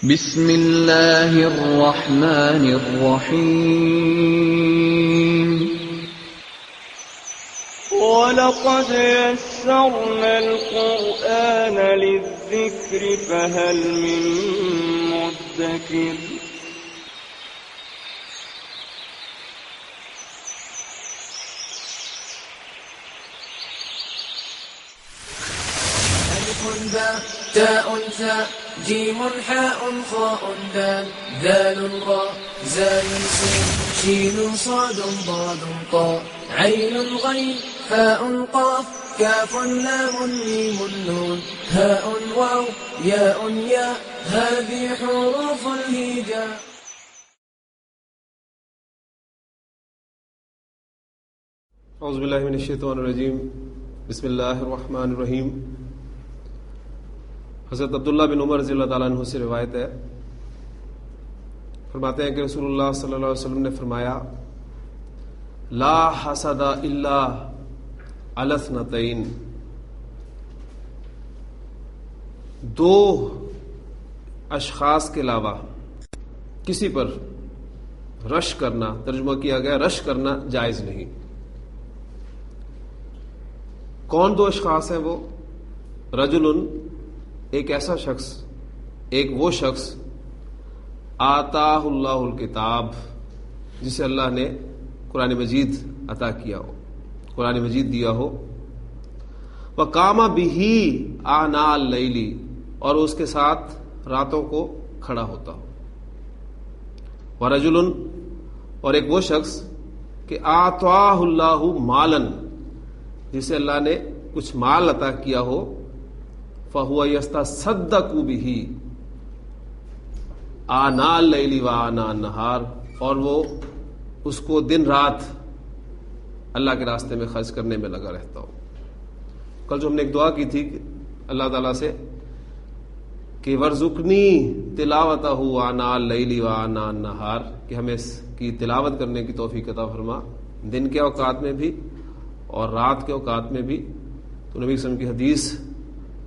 بسم اللہ الرحمن الرحیم وَلَقَدْ يَسَّرْنَا الْقُرْآنَ لِلذِّكْرِ فَهَلْ مِن مُّدَّكِرٍ تاء ثاء جيم حاء خاء دال ذال راء زال سين شين صاد ضاد طاء عين غين فاء قاف كاف لام ميم نون هاء واو ياء ياء هذه حروف الهجاء. اعوذ باللہ من الشیطان الرجیم. بسم اللہ الرحمن الرحیم. حضرت عبداللہ بن عمر رضی اللہ تعالیٰ عنہ سے روایت ہے، فرماتے ہیں کہ رسول اللہ صلی اللہ علیہ وسلم نے فرمایا، لا حسد الا علی اثنتین، دو اشخاص کے علاوہ کسی پر رش کرنا، ترجمہ کیا گیا رش کرنا جائز نہیں. کون دو اشخاص ہیں وہ؟ رجل، ایک ایسا شخص، ایک وہ شخص آتاہ اللہ الکتاب، جسے اللہ نے قرآن مجید عطا کیا ہو، قرآن مجید دیا ہو، وقام بہ آناء اللیل، اور اس کے ساتھ راتوں کو کھڑا ہوتا ہو. ورجل، اور ایک وہ شخص کہ آتاہ اللہ مالا، جسے اللہ نے کچھ مال عطا کیا ہو، فَهُوَ يَسْتَصَدَّقُ بِهِ آناء اللیل وآناء النہار، اور وہ اس کو دن رات اللہ کے راستے میں خرچ کرنے میں لگا رہتا ہو. کل جو ہم نے ایک دعا کی تھی کہ اللہ تعالیٰ سے کہ وَارْزُقْنِی تِلَاوَتَهُ آناء اللیل وآناء النہار، کہ ہمیں اس کی تلاوت کرنے کی توفیق عطا فرما، دن کے اوقات میں بھی اور رات کے اوقات میں بھی. تو نبی صلی اللہ علیہ وسلم کی حدیث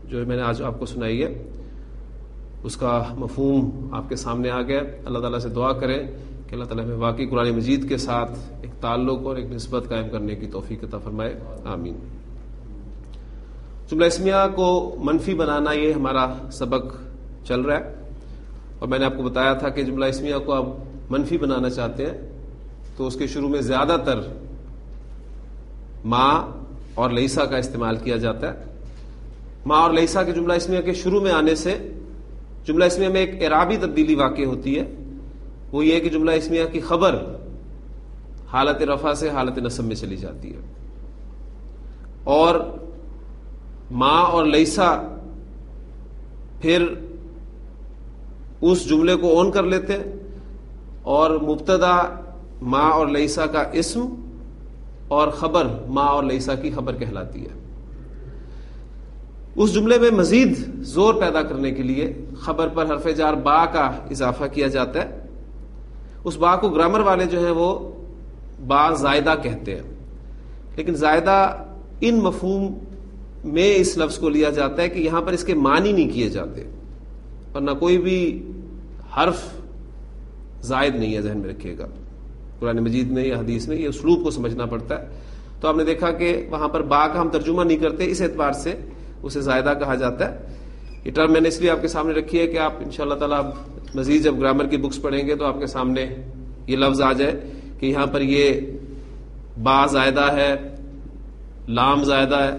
جو میں نے آج آپ کو سنائی ہے، اس کا مفہوم آپ کے سامنے آ گیا. اللہ تعالیٰ سے دعا کریں کہ اللہ تعالیٰ ہمیں واقعی قرآن مجید کے ساتھ ایک تعلق اور ایک نسبت قائم کرنے کی توفیق عطا فرمائے، آمین. جملہ اسمیہ کو منفی بنانا، یہ ہمارا سبق چل رہا ہے، اور میں نے آپ کو بتایا تھا کہ جملہ اسمیہ کو آپ منفی بنانا چاہتے ہیں تو اس کے شروع میں زیادہ تر ما اور لیسا کا استعمال کیا جاتا ہے. ما اور لیسا کے جملہ اسمیہ کے شروع میں آنے سے جملہ اسمیہ میں ایک اعرابی تبدیلی واقع ہوتی ہے. وہ یہ کہ جملہ اسمیہ کی خبر حالت رفع سے حالت نصب میں چلی جاتی ہے، اور ما اور لیسا پھر اس جملے کو اون کر لیتے ہیں، اور مبتدا ما اور لیسا کا اسم اور خبر ما اور لیسا کی خبر کہلاتی ہے. اس جملے میں مزید زور پیدا کرنے کے لیے خبر پر حرف جار با کا اضافہ کیا جاتا ہے. اس با کو گرامر والے جو ہیں وہ با زائدہ کہتے ہیں، لیکن زائدہ ان مفہوم میں اس لفظ کو لیا جاتا ہے کہ یہاں پر اس کے معنی نہیں کیے جاتے، اور نہ کوئی بھی حرف زائد نہیں ہے. ذہن میں رکھیے گا، قرآن مجید میں یا حدیث میں یہ اسلوب کو سمجھنا پڑتا ہے. تو آپ نے دیکھا کہ وہاں پر با کا ہم ترجمہ نہیں کرتے، اس اعتبار سے اسے زائدہ کہا جاتا ہے. یہ ٹرم میں نے اس لیے آپ کے سامنے رکھی ہے کہ آپ انشاءاللہ تعالیٰ مزید جب گرامر کی بکس پڑھیں گے تو آپ کے سامنے یہ لفظ آ جائے کہ یہاں پر یہ با زائدہ ہے، لام زائدہ ہے،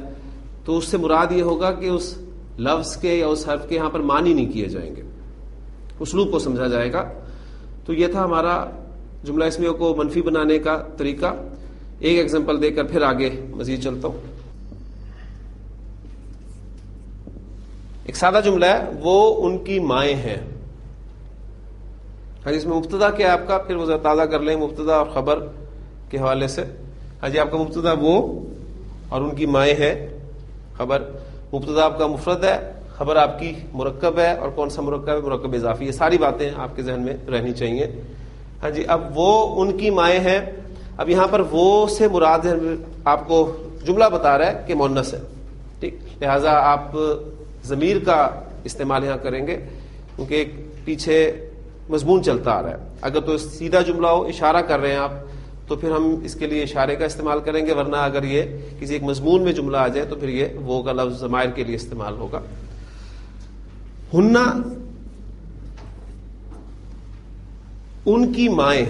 تو اس سے مراد یہ ہوگا کہ اس لفظ کے یا اس حرف کے یہاں پر معنی نہیں کیے جائیں گے، اسلوب کو سمجھا جائے گا. تو یہ تھا ہمارا جملہ اسمیہ کو منفی بنانے کا طریقہ. ایک ایگزامپل دے کر پھر آگے مزید چلتا ہوں. ایک سادہ جملہ ہے، وہ ان کی مائیں ہیں. ہاں جی، اس میں مبتدا کیا ہے آپ کا، پھر وہ ذرا تازہ کر لیں مبتدا اور خبر کے حوالے سے. ہاں جی، آپ کا مبتدا وہ اور ان کی مائیں ہیں، خبر. مبتدا آپ کا مفرد ہے، خبر آپ کی مرکب ہے، اور کون سا مرکب ہے؟ مرکب اضافی. یہ ساری باتیں آپ کے ذہن میں رہنی چاہیے. ہاں جی، اب وہ ان کی مائیں ہیں. اب یہاں پر وہ سے مراد آپ کو جملہ بتا رہا ہے کہ مؤنث ہے، ٹھیک. لہذا آپ ضمیر کا استعمال یہاں کریں گے. کیونکہ ایک پیچھے مضمون چلتا آ رہا ہے. اگر تو سیدھا جملہ ہو، اشارہ کر رہے ہیں آپ، تو پھر ہم اس کے لیے اشارے کا استعمال کریں گے، ورنہ اگر یہ کسی ایک مضمون میں جملہ آ جائے تو پھر یہ وہ کا لفظ ضمائر کے لیے استعمال ہوگا. ہننا ان کی مائیں.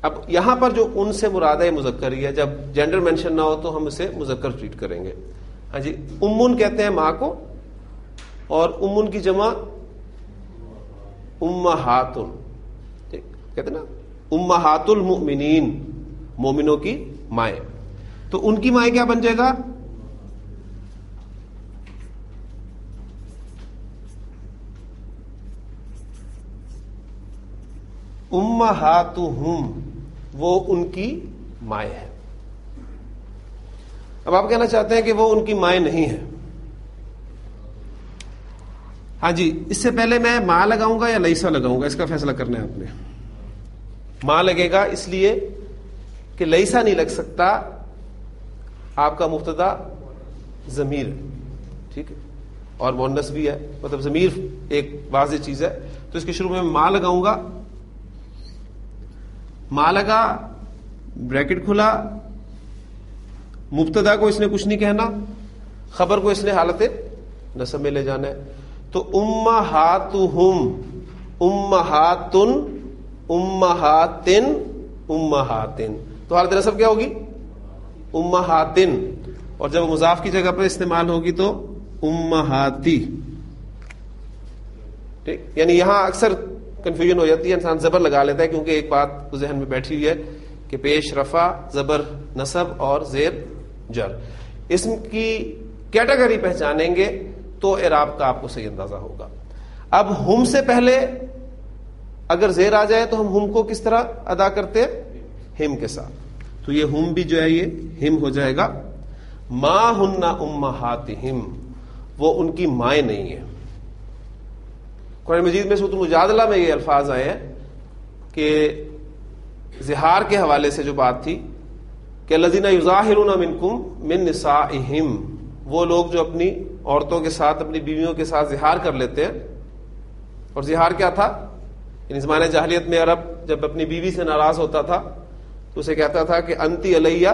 اب یہاں پر جو ان سے مراد ہے مذکر ہی ہے، جب جینڈر مینشن نہ ہو تو ہم اسے مذکر ٹریٹ کریں گے. ہاں جی، امن کہتے ہیں ماں کو، اور امن کی جمع امہاتن، کہتے ہیں نا امہات المؤمنین، مومنوں کی مائیں. تو ان کی مائیں کیا بن جائے گا؟ امہاتہم، وہ ان کی مائیں ہیں. اب آپ کہنا چاہتے ہیں کہ وہ ان کی مائیں نہیں ہیں. ہاں جی، اس سے پہلے میں ماں لگاؤں گا یا لیسا لگاؤں گا، اس کا فیصلہ کرنا ہے آپ نے. ماں لگے گا اس لیے کہ لیسا نہیں لگ سکتا، آپ کا مبتدا ضمیر ہے، ٹھیک ہے، اور مؤنث بھی ہے، مطلب ضمیر ایک واضح چیز ہے. تو اس کے شروع میں ماں لگاؤں گا. ماں لگا، بریکٹ کھلا، مبتدا کو اس نے کچھ نہیں کہنا، خبر کو اس نے حالت نصب میں لے جانا ہے. تو امہاتہم، امہاتن، امہاتن، امہاتن، تو حالت نصب کیا ہوگی؟ امہاتن. اور جب مضاف کی جگہ پر استعمال ہوگی تو امہاتی. ٹھیک، یعنی یہاں اکثر کنفیوژن ہو جاتی ہے، انسان زبر لگا لیتا ہے کیونکہ ایک بات ذہن میں بیٹھی ہوئی ہے کہ پیش رفع، زبر نصب اور زیر جر. اسم کی کیٹیگری پہچانیں گے تو اعراب کا آپ کو صحیح اندازہ ہوگا. اب ہم سے پہلے اگر زیر آ جائے تو ہم ہم کو کس طرح ادا کرتے ہیں؟ ہم کے ساتھ. تو یہ ہم بھی جو ہے یہ ہم ہو جائے گا. ما ہن امہاتہم، وہ ان کی مائیں نہیں ہیں. قرآن مجید میں سورۃ المجادلہ میں یہ الفاظ آئے ہیں کہ زہار کے حوالے سے جو بات تھی کہ الذین یظاہرون منکم من نسائہم، وہ لوگ جو اپنی عورتوں کے ساتھ، اپنی بیویوں کے ساتھ زہار کر لیتے ہیں. اور زہار کیا تھا؟ یعنی زمانہ جاہلیت میں عرب جب اپنی بیوی سے ناراض ہوتا تھا تو اسے کہتا تھا کہ انتی علیہ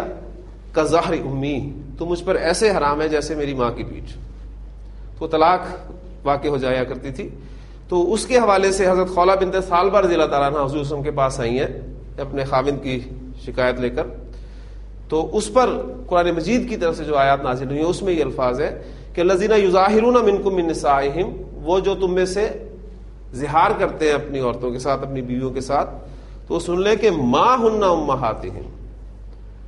کظہر امی، تو مجھ پر ایسے حرام ہے جیسے میری ماں کی پیٹھ. تو طلاق واقع ہو جایا کرتی تھی. تو اس کے حوالے سے حضرت خولہ بنت ثعلبہ رضی اللہ تعالیٰ عنہ حضور صلی اللہ علیہ وسلم کے پاس آئی ہیں اپنے خاوند کی شکایت لے کر. تو اس پر قرآن مجید کی طرف سے جو آیات نازل ہوئی ہیں اس میں یہ الفاظ ہے کہ الذین یظاہرون منکم من نسائہم، وہ جو تم میں سے زہار کرتے ہیں اپنی عورتوں کے ساتھ، اپنی بیویوں کے ساتھ، تو سن لے کہ ما ہن امہاتہم،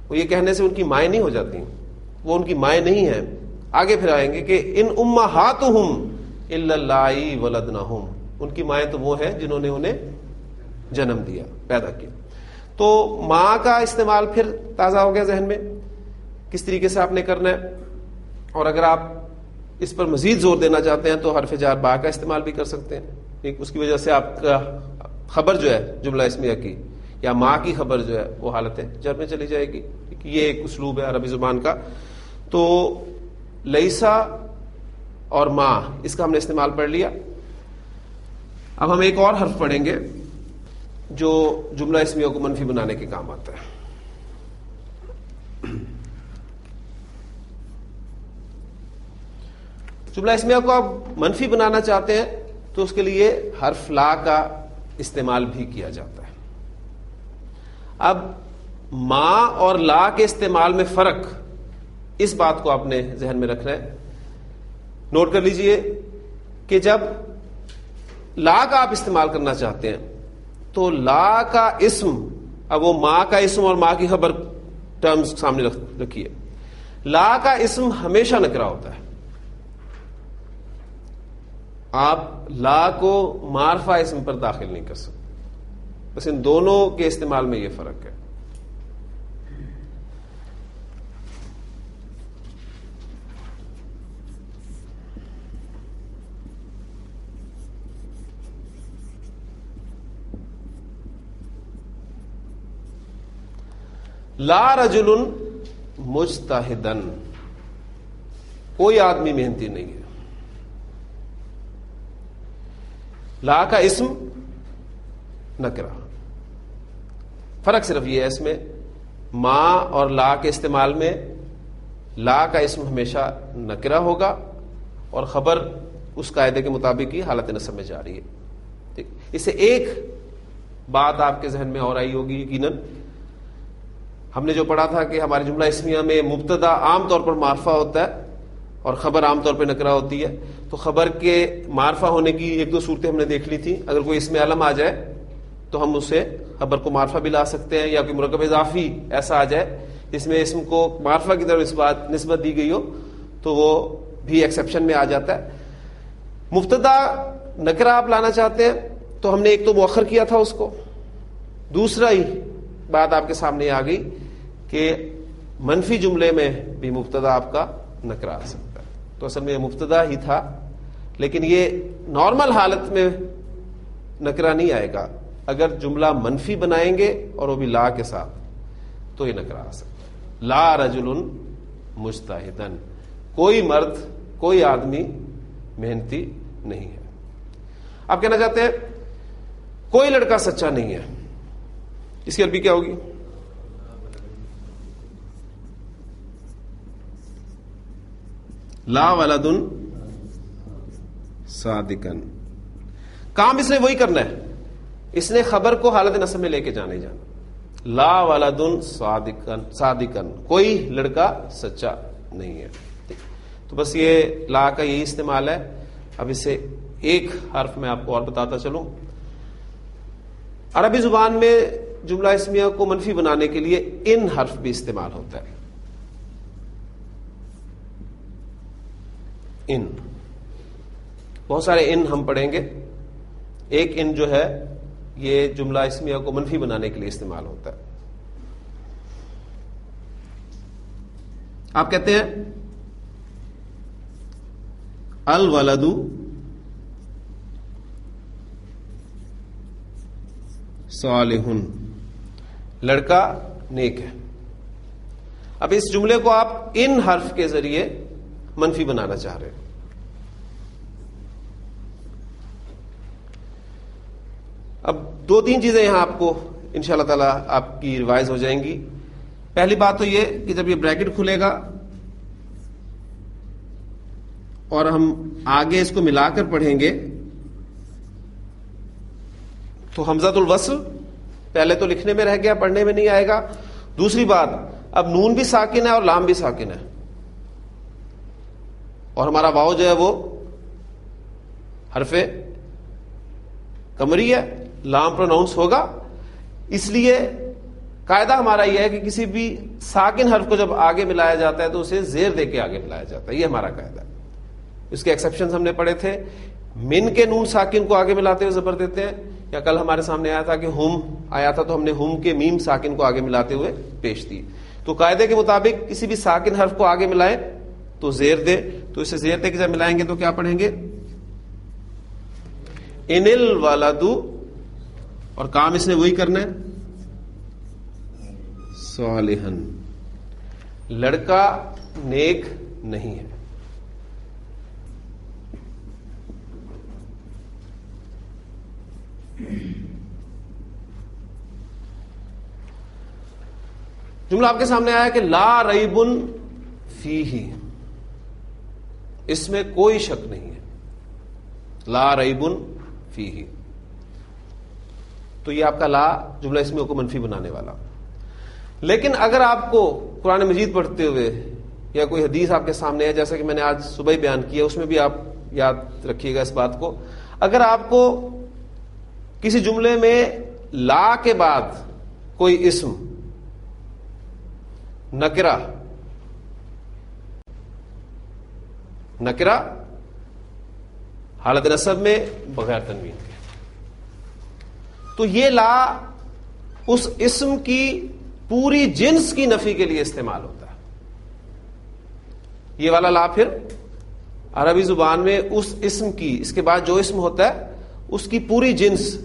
وہ یہ کہنے سے ان کی مائیں نہیں ہو جاتی، وہ ان کی مائیں نہیں ہیں. آگے پھر آئیں گے کہ ان امہاتہم الا اللائی ولدنہم، ان کی مائیں تو وہ ہیں جنہوں نے انہیں جنم دیا، پیدا کیا. تو ماں کا استعمال پھر تازہ ہو گیا ذہن میں کس طریقے سے آپ نے کرنا ہے. اور اگر آپ اس پر مزید زور دینا چاہتے ہیں تو حرف جار با کا استعمال بھی کر سکتے ہیں. اس کی وجہ سے آپ کا خبر جو ہے جملہ اسمیہ کی یا ماں کی خبر جو ہے وہ حالت جر میں چلی جائے گی. یہ ایک اسلوب ہے عربی زبان کا. تو لیسا اور ماں، اس کا ہم نے استعمال پڑھ لیا. اب ہم ایک اور حرف پڑھیں گے جو جملہ اسمیہ کو منفی بنانے کے کام آتا ہے. جملہ اسمیہ کو آپ منفی بنانا چاہتے ہیں تو اس کے لیے حرف لا کا استعمال بھی کیا جاتا ہے. اب ما اور لا کے استعمال میں فرق، اس بات کو آپ نے ذہن میں رکھنا ہے. نوٹ کر لیجئے کہ جب لا کا آپ استعمال کرنا چاہتے ہیں تو لا کا اسم، اب وہ ماں کا اسم اور ماں کی خبر ٹرمز سامنے رکھیے. لا کا اسم ہمیشہ نکرہ ہوتا ہے. آپ لا کو معرفہ اسم پر داخل نہیں کر سکتے. بس ان دونوں کے استعمال میں یہ فرق ہے. لا رجل مجتہدن، کوئی آدمی محنتی نہیں ہے. لا کا اسم نکرہ. فرق صرف یہ ہے اس میں ما اور لا کے استعمال میں لا کا اسم ہمیشہ نکرہ ہوگا اور خبر اس قاعدے کے مطابق ہی حالت نصب میں جاری ہے. ٹھیک. اس سے ایک بات آپ کے ذہن میں اور آئی ہوگی یقیناً. ہم نے جو پڑھا تھا کہ ہمارے جملہ اسمیہ میں مبتدا عام طور پر معرفہ ہوتا ہے اور خبر عام طور پہ نکرہ ہوتی ہے. تو خبر کے معرفہ ہونے کی ایک دو صورتیں ہم نے دیکھ لی تھی. اگر کوئی اسم علم آ جائے تو ہم اسے خبر کو معرفہ بھی لا سکتے ہیں, یا کوئی مرکب اضافی ایسا آ جائے جس میں اسم کو معرفہ کی طرف نسبت دی گئی ہو تو وہ بھی ایکسیپشن میں آ جاتا ہے. مبتدا نکرہ آپ لانا چاہتے ہیں تو ہم نے ایک تو مؤخر کیا تھا اس کو, دوسرا ہی بات آپ کے سامنے آ گئی کہ منفی جملے میں بھی مبتدا آپ کا نکرہ آ سکتا ہے. تو اصل میں یہ مبتدا ہی تھا, لیکن یہ نارمل حالت میں نکرہ نہیں آئے گا. اگر جملہ منفی بنائیں گے اور وہ بھی لا کے ساتھ تو یہ نکرہ آ سکتا ہے. لا رجل مجتہدن, کوئی مرد کوئی آدمی محنتی نہیں ہے. آپ کہنا چاہتے ہیں کوئی لڑکا سچا نہیں ہے, اس کی عربی کیا ہوگی؟ لا ولد صادقن. کام اس نے وہی کرنا ہے, اس نے خبر کو حالت نصب میں لے کے جانا. لا ولد صادقن, کوئی لڑکا سچا نہیں ہے. تو بس یہ لا کا یہی استعمال ہے. اب اس سے ایک حرف میں آپ کو اور بتاتا چلوں. عربی زبان میں جملہ اسمیہ کو منفی بنانے کے لیے ان حرف بھی استعمال ہوتا ہے. ان بہت سارے ان ہم پڑھیں گے. ایک ان جو ہے یہ جملہ اسمیہ کو منفی بنانے کے لیے استعمال ہوتا ہے. آپ کہتے ہیں الولد صالح, لڑکا نیک ہے. اب اس جملے کو آپ ان حرف کے ذریعے منفی بنانا چاہ رہے ہیں. اب دو تین چیزیں یہاں آپ کو انشاءاللہ تعالی آپ کی ریوائز ہو جائیں گی. پہلی بات تو یہ کہ جب یہ بریکٹ کھلے گا اور ہم آگے اس کو ملا کر پڑھیں گے تو حمزۃ الوصل پہلے تو لکھنے میں رہ گیا, پڑھنے میں نہیں آئے گا. دوسری بات, اب نون بھی ساکن ہے اور لام بھی ساکن ہے, اور ہمارا واو جو ہے وہ حرف قمری ہے, لام پروناؤنس ہوگا. اس لیے قاعدہ ہمارا یہ ہے کہ کسی بھی ساکن حرف کو جب آگے ملایا جاتا ہے تو اسے زیر دے کے آگے ملایا جاتا ہے. یہ ہمارا قاعدہ ہے. اس کے ایکسیپشنز ہم نے پڑھے تھے. من کے نون ساکن کو آگے ملاتے ہوئے زبر دیتے ہیں, یا کل ہمارے سامنے آیا تھا کہ ہم آیا تھا تو ہم نے ہم کے میم ساکن کو آگے ملاتے ہوئے پیش دی. تو قاعدے کے مطابق کسی بھی ساکن حرف کو آگے ملائیں تو زیر دے. تو اسے زیر دے کے جب ملائیں گے تو کیا پڑھیں گے؟ ان الولد, اور کام اس نے وہی کرنا ہے, صالحن, لڑکا نیک نہیں ہے. جملہ آپ کے سامنے آیا کہ لا ریب فیہ, اس میں کوئی شک نہیں ہے. لا ریب فیہ, تو یہ آپ کا لا جملہ اسمیہ کو منفی بنانے والا. لیکن اگر آپ کو قرآن مجید پڑھتے ہوئے یا کوئی حدیث آپ کے سامنے ہے, جیسا کہ میں نے آج صبح ہی بیان کیا, اس میں بھی آپ یاد رکھیے گا اس بات کو, اگر آپ کو کسی جملے میں لا کے بعد کوئی اسم نکرہ حالت نصب میں بغیر تنوین کے, تو یہ لا اس اسم کی پوری جنس کی نفی کے لیے استعمال ہوتا ہے. یہ والا لا پھر عربی زبان میں اس اسم کی, اس کے بعد جو اسم ہوتا ہے اس کی پوری جنس,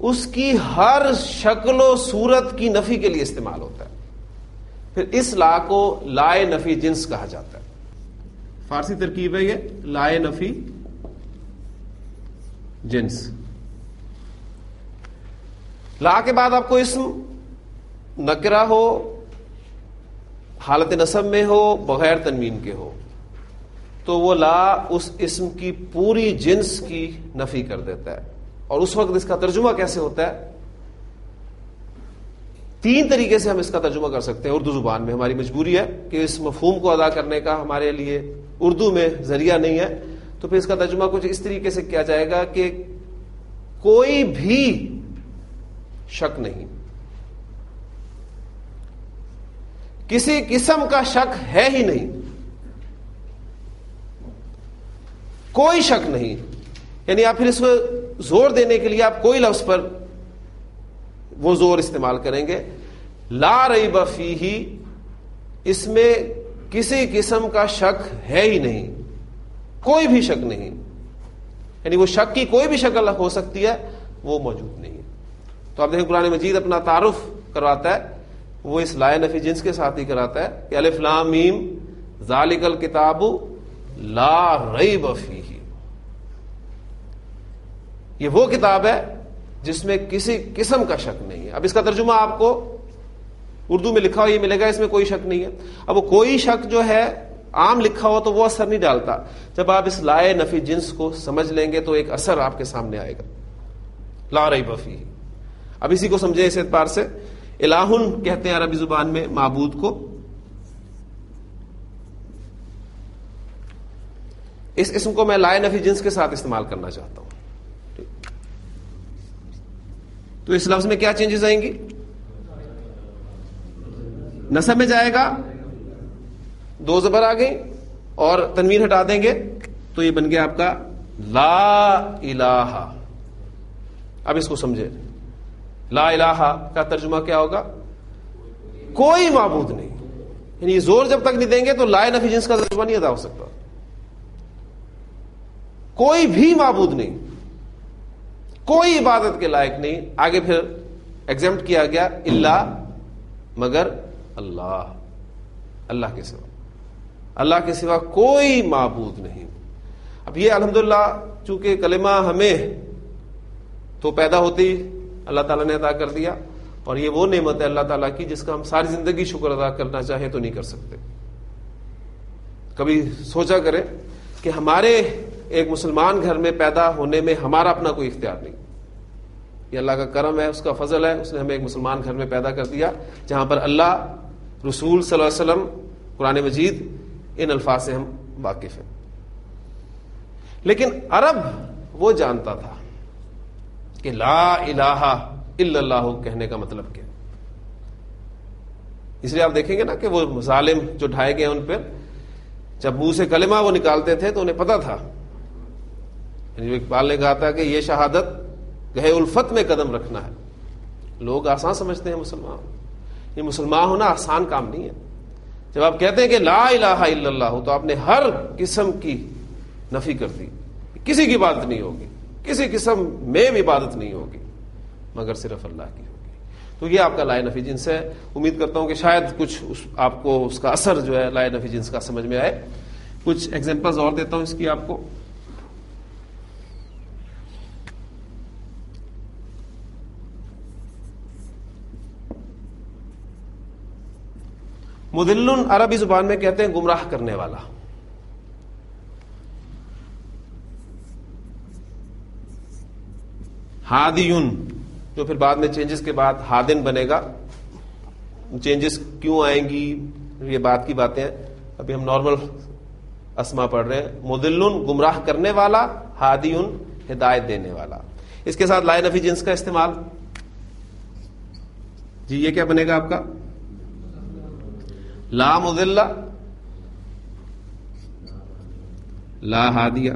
اس کی ہر شکل و صورت کی نفی کے لیے استعمال ہوتا ہے. پھر اس لا کو لائے نفی جنس کہا جاتا ہے. فارسی ترکیب ہے یہ, لائے نفی جنس. لا کے بعد آپ کو اسم نکرہ ہو، حالت نصب میں ہو، بغیر تنوین کے ہو، تو وہ لا اس اسم کی پوری جنس کی نفی کر دیتا ہے. اور اس وقت اس کا ترجمہ کیسے ہوتا ہے؟ 3 طریقے سے ہم اس کا ترجمہ کر سکتے ہیں. اردو زبان میں ہماری مجبوری ہے کہ اس مفہوم کو ادا کرنے کا ہمارے لیے اردو میں ذریعہ نہیں ہے، تو پھر اس کا ترجمہ کچھ اس طریقے سے کیا جائے گا کہ کوئی بھی شک نہیں، کسی قسم کا شک ہے ہی نہیں، کوئی شک نہیں. یعنی آپ پھر اس میں زور دینے کے لیے آپ کوئی لفظ پر وہ زور استعمال کریں گے. لا ریب فیہ، اس میں کسی قسم کا شک ہے ہی نہیں، کوئی بھی شک نہیں. یعنی وہ شک کی کوئی بھی شکل ہو سکتی ہے، وہ موجود نہیں ہے. تو آپ دیکھیں قرآن مجید اپنا تعارف کرواتا ہے، وہ اس لا نفی جنس کے ساتھ ہی کراتا ہے کہ الف لام میم ذالک الکتاب لا ریب فیہ، یہ وہ کتاب ہے جس میں کسی قسم کا شک نہیں ہے. اب اس کا ترجمہ آپ کو اردو میں لکھا ہو یہ ملے گا، اس میں کوئی شک نہیں ہے. اب وہ کوئی شک جو ہے عام لکھا ہو تو وہ اثر نہیں ڈالتا. جب آپ اس لا نفی جنس کو سمجھ لیں گے تو ایک اثر آپ کے سامنے آئے گا. لا ریب فیہ. اب اسی کو سمجھیں اس اعتبار سے، الہن کہتے ہیں عربی زبان میں معبود کو. اس اسم کو میں لا نفی جنس کے ساتھ استعمال کرنا چاہتا ہوں. تو اس لفظ میں کیا چینجز آئیں گی؟ نصب میں جائے گا، 2 زبر آ گئی اور تنوین ہٹا دیں گے تو یہ بن گیا آپ کا لا الہ. اب اس کو سمجھے، لا الہ کا ترجمہ کیا ہوگا؟ کوئی معبود نہیں. یعنی یہ زور جب تک نہیں دیں گے تو لا نفی جنس کا ترجمہ نہیں ادا ہو سکتا. کوئی بھی معبود نہیں، کوئی عبادت کے لائق نہیں. آگے پھر ایگزمپٹ کیا گیا الا، مگر اللہ، اللہ کے سوا، اللہ کے سوا کوئی معبود نہیں. اب یہ الحمدللہ چونکہ کلمہ ہمیں تو پیدا ہوتی اللہ تعالیٰ نے عطا کر دیا، اور یہ وہ نعمت ہے اللہ تعالیٰ کی جس کا ہم ساری زندگی شکر ادا کرنا چاہیں تو نہیں کر سکتے. کبھی سوچا کریں کہ ہمارے ایک مسلمان گھر میں پیدا ہونے میں ہمارا اپنا کوئی اختیار نہیں. یہ اللہ کا کرم ہے، اس کا فضل ہے، اس نے ہمیں ایک مسلمان گھر میں پیدا کر دیا جہاں پر اللہ، رسول صلی اللہ علیہ وسلم، قرآن مجید، ان الفاظ سے ہم واقف ہیں. لیکن عرب وہ جانتا تھا کہ لا الہ الا اللہ کہنے کا مطلب کیا. اس لیے آپ دیکھیں گے نا کہ وہ ظالم جو ڈھائے گئے ان پر جب منہ سے کلمہ وہ نکالتے تھے تو انہیں پتا تھا. یعنی اقبال نے کہا تھا کہ یہ شہادت گہے الفت میں قدم رکھنا ہے. لوگ آسان سمجھتے ہیں مسلمان، یہ مسلمان ہونا آسان کام نہیں ہے. جب آپ کہتے ہیں کہ لا الہ الا اللہ تو آپ نے ہر قسم کی نفی کر دی. کسی کی عبادت نہیں ہوگی، کسی قسم میں بھی عبادت نہیں ہوگی مگر صرف اللہ کی ہوگی. تو یہ آپ کا لا نفی جنس ہے. امید کرتا ہوں کہ شاید کچھ آپ کو اس کا اثر جو ہے لا نفی جنس کا سمجھ میں آئے. کچھ ایگزامپلز اور دیتا ہوں اس کی آپ کو. مدلن عربی زبان میں کہتے ہیں گمراہ کرنے والا. ہادیون جو پھر بعد میں چینجز کے بعد ہادن بنے گا. چینجز کیوں آئیں گی یہ بات کی باتیں ہیں، ابھی ہم نارمل اسما پڑھ رہے ہیں. مدلن گمراہ کرنے والا، ہادیون ہدایت دینے والا. اس کے ساتھ لا نفی جنس کا استعمال. جی یہ کیا بنے گا آپ کا؟ لا مضل لا ہادیہ.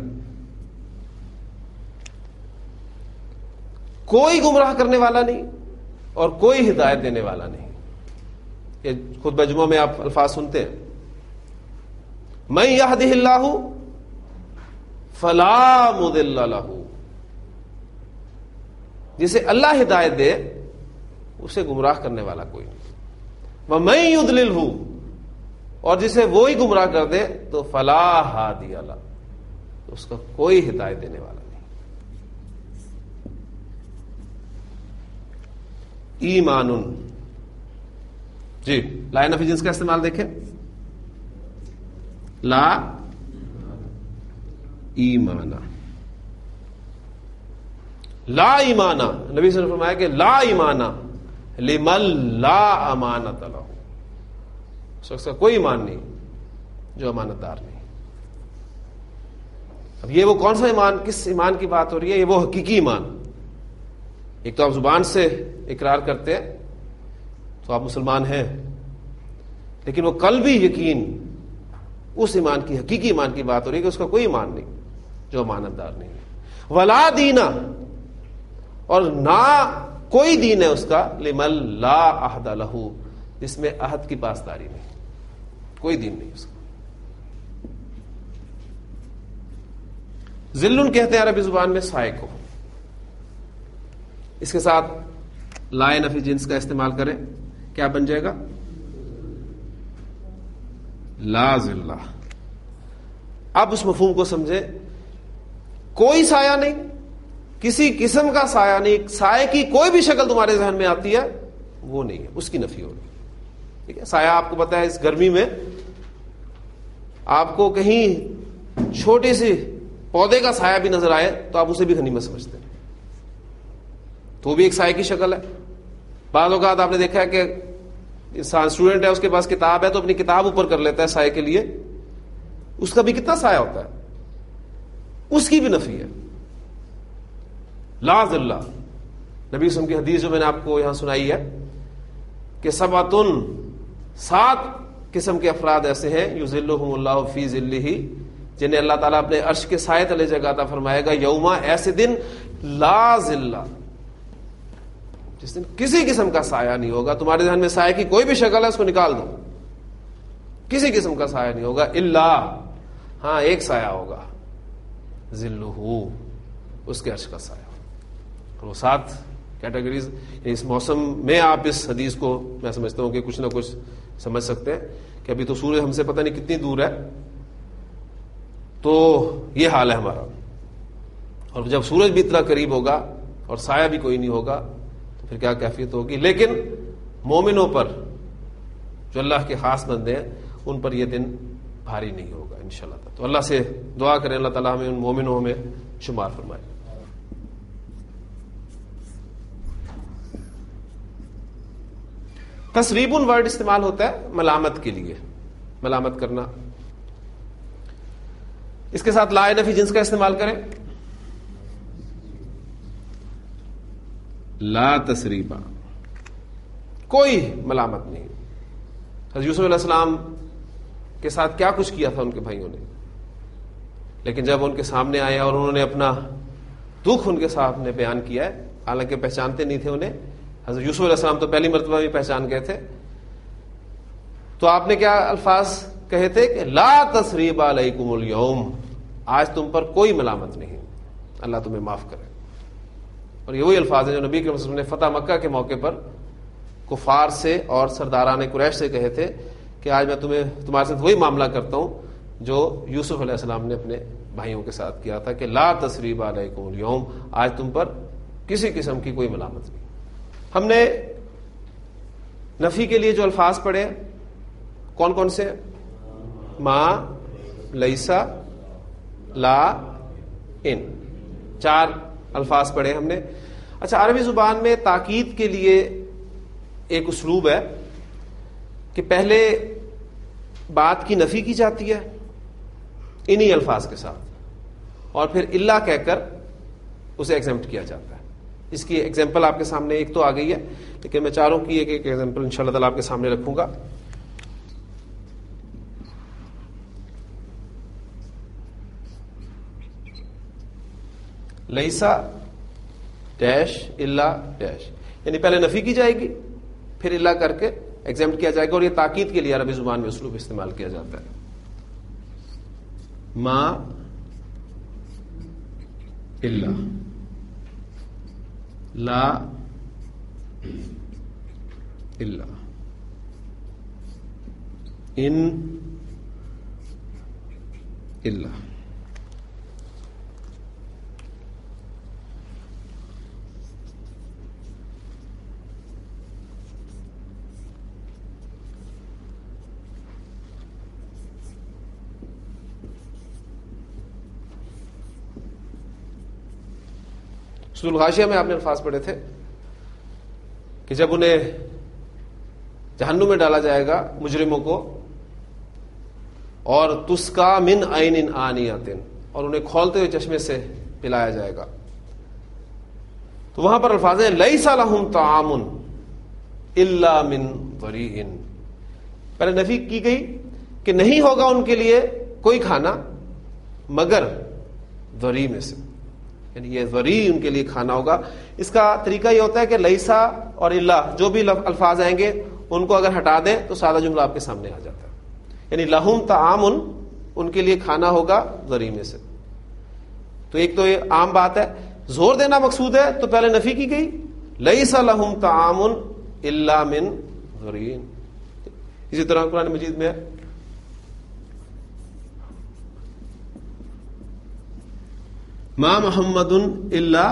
کوئی گمراہ کرنے والا نہیں اور کوئی ہدایت دینے والا نہیں. یہ خطبہ جمعہ میں آپ الفاظ سنتے ہیں، من یہدہ اللہ فلا مضل لہ. جسے اللہ ہدایت دے اسے گمراہ کرنے والا کوئی نہیں. ومن یضللہ، اور جسے وہی گمراہ کر دے تو فلا ہادی لہ، تو اس کا کوئی ہدایت دینے والا نہیں. ایمان. جی لا نفی جنس کا استعمال دیکھیں. لا ایمانا. لا ایمانا نبی صلی اللہ علیہ وسلم نے فرمایا کہ لا ایمانا لمن لا امانت لہ. شخص کا کوئی ایمان نہیں جو امانت دار نہیں. اب یہ وہ کون سا ایمان، کس ایمان کی بات ہو رہی ہے؟ یہ وہ حقیقی ایمان. ایک تو آپ زبان سے اقرار کرتے ہیں تو آپ مسلمان ہیں، لیکن وہ قلبی یقین اس ایمان کی، حقیقی ایمان کی بات ہو رہی ہے کہ اس کا کوئی ایمان نہیں جو امانت دار نہیں ہے. ولا دینا، اور نہ کوئی دین ہے اس کا، لمن لا عہد لہ، جس میں عہد کی پاسداری نہیں، کوئی دین نہیں اس کا. ذل کہتے ہیں عربی زبان میں سائے کو. اس کے ساتھ لا نفی جنس کا استعمال کریں، کیا بن جائے گا؟ لا ذلہ. اب اس مفہوم کو سمجھے. کوئی سایہ نہیں، کسی قسم کا سایہ نہیں، سائے کی کوئی بھی شکل تمہارے ذہن میں آتی ہے وہ نہیں ہے، اس کی نفی ہو رہی. ٹھیک ہے. سایہ آپ کو پتا ہے اس گرمی میں آپ کو کہیں چھوٹی سی پودے کا سایہ بھی نظر آئے تو آپ اسے بھی غنیمت سمجھتے ہیں، تو وہ بھی ایک سائے کی شکل ہے. بعض اوقات آپ نے دیکھا ہے کہ انسان اسٹوڈنٹ ہے، اس کے پاس کتاب ہے تو اپنی کتاب اوپر کر لیتا ہے سائے کے لیے، اس کا بھی کتنا سایہ ہوتا ہے، اس کی بھی نفی ہے. لا ذلہ. نبی صلی اللہ علیہ وسلم کی حدیث جو میں نے آپ کو یہاں سنائی ہے کہ سبعۃ، 7 قسم کے افراد ایسے ہیں یذلھم اللہ فی ذلہ، جنہیں اللہ تعالیٰ اپنے عرش کے سائے تلے جگہ عطا فرمائے گا. یوما، ایسے دن، لا ذلہ، جس دن کسی قسم کا سایہ نہیں ہوگا. تمہارے ذہن میں سایہ کی کوئی بھی شکل ہے اس کو نکال دو، کسی قسم کا سایہ نہیں ہوگا. الا، ہاں ایک سایہ ہوگا، ذلہ، اس کے عرش کا سایہ. اور وہ 7 کیٹیگریز. اس موسم میں آپ اس حدیث کو میں سمجھتا ہوں کہ کچھ نہ کچھ سمجھ سکتے ہیں کہ ابھی تو سورج ہم سے پتہ نہیں کتنی دور ہے، تو یہ حال ہے ہمارا. اور جب سورج بھی اتنا قریب ہوگا اور سایہ بھی کوئی نہیں ہوگا تو پھر کیا کیفیت ہوگی. لیکن مومنوں پر، جو اللہ کے خاص بندے ہیں، ان پر یہ دن بھاری نہیں ہوگا انشاءاللہ. تو اللہ سے دعا کریں اللہ تعالیٰ ہمیں ان مومنوں میں شمار فرمائے. تسریبن ورڈ استعمال ہوتا ہے ملامت کے لیے، ملامت کرنا. اس کے ساتھ لا نفی جنس کا استعمال کریں. لا تسریبا، کوئی ملامت نہیں. حضرت یوسف علیہ السلام کے ساتھ کیا کچھ کیا تھا ان کے بھائیوں نے، لیکن جب ان کے سامنے آیا اور انہوں نے اپنا دکھ ان کے سامنے بیان کیا ہے، حالانکہ پہچانتے نہیں تھے انہیں. حضرت یوسف علیہ السلام تو پہلی مرتبہ بھی پہچان گئے تھے. تو آپ نے کیا الفاظ کہے تھے کہ لا تثریب علیکم اليوم، آج تم پر کوئی ملامت نہیں، اللہ تمہیں معاف کرے. اور یہ وہی الفاظ ہیں جو نبی کریم صلی اللہ علیہ وسلم نے فتح مکہ کے موقع پر کفار سے اور سرداران قریش سے کہے تھے کہ آج میں تمہارے ساتھ وہی معاملہ کرتا ہوں جو یوسف علیہ السلام نے اپنے بھائیوں کے ساتھ کیا تھا کہ لا تثریب علیکم اليوم، آج تم پر کسی قسم کی کوئی ملامت نہیں. ہم نے نفی کے لیے جو الفاظ پڑھے کون کون سے؟ ما، لیسا، لا، ان، 4 الفاظ پڑھے ہم نے. اچھا، عربی زبان میں تاکید کے لیے ایک اسلوب ہے کہ پہلے بات کی نفی کی جاتی ہے انہی الفاظ کے ساتھ، اور پھر الا کہہ کر اسے ایگزمپٹ کیا جاتا ہے. اس کی ایگزامپل آپ کے سامنے ایک تو آ گئی ہے، لیکن میں چاروں کی ایک ایک ایگزامپل انشاءاللہ تعالی آپ کے سامنے رکھوں گا. لیسا ڈیش الا ڈیش، یعنی پہلے نفی کی جائے گی پھر الا کر کے ایگزامپٹ کیا جائے گا. اور یہ تاکید کے لیے عربی زبان میں اسلوب استعمال کیا جاتا ہے. ما الا، لا الا، ان الا. سورۃ الغاشیہ میں آپ نے الفاظ پڑھے تھے کہ جب انہیں جہنم میں ڈالا جائے گا مجرموں کو، اور تسقا من عین آنیۃ، اور انہیں کھولتے ہوئے چشمے سے پلایا جائے گا، تو وہاں پر الفاظ ہیں لیس لہم طعام الا من ضریع، پہلے نفی کی گئی کہ نہیں ہوگا ان کے لیے کوئی کھانا مگر ضریع میں سے، یعنی یہ ضریع ان کے لیے کھانا ہوگا۔ اس کا طریقہ یہ ہوتا ہے کہ لیسا اور الا جو بھی الفاظ آئیں گے ان کو اگر ہٹا دیں تو سادہ جملہ آپ کے سامنے آ جاتا ہے، یعنی لہم طعام، ان کے لیے کھانا ہوگا ضریع میں سے۔ تو ایک تو یہ عام بات ہے، زور دینا مقصود ہے تو پہلے نفی کی گئی لیس لہم طعام الا من ضریع۔ اسی طرح قرآن مجید میں ما محمد الا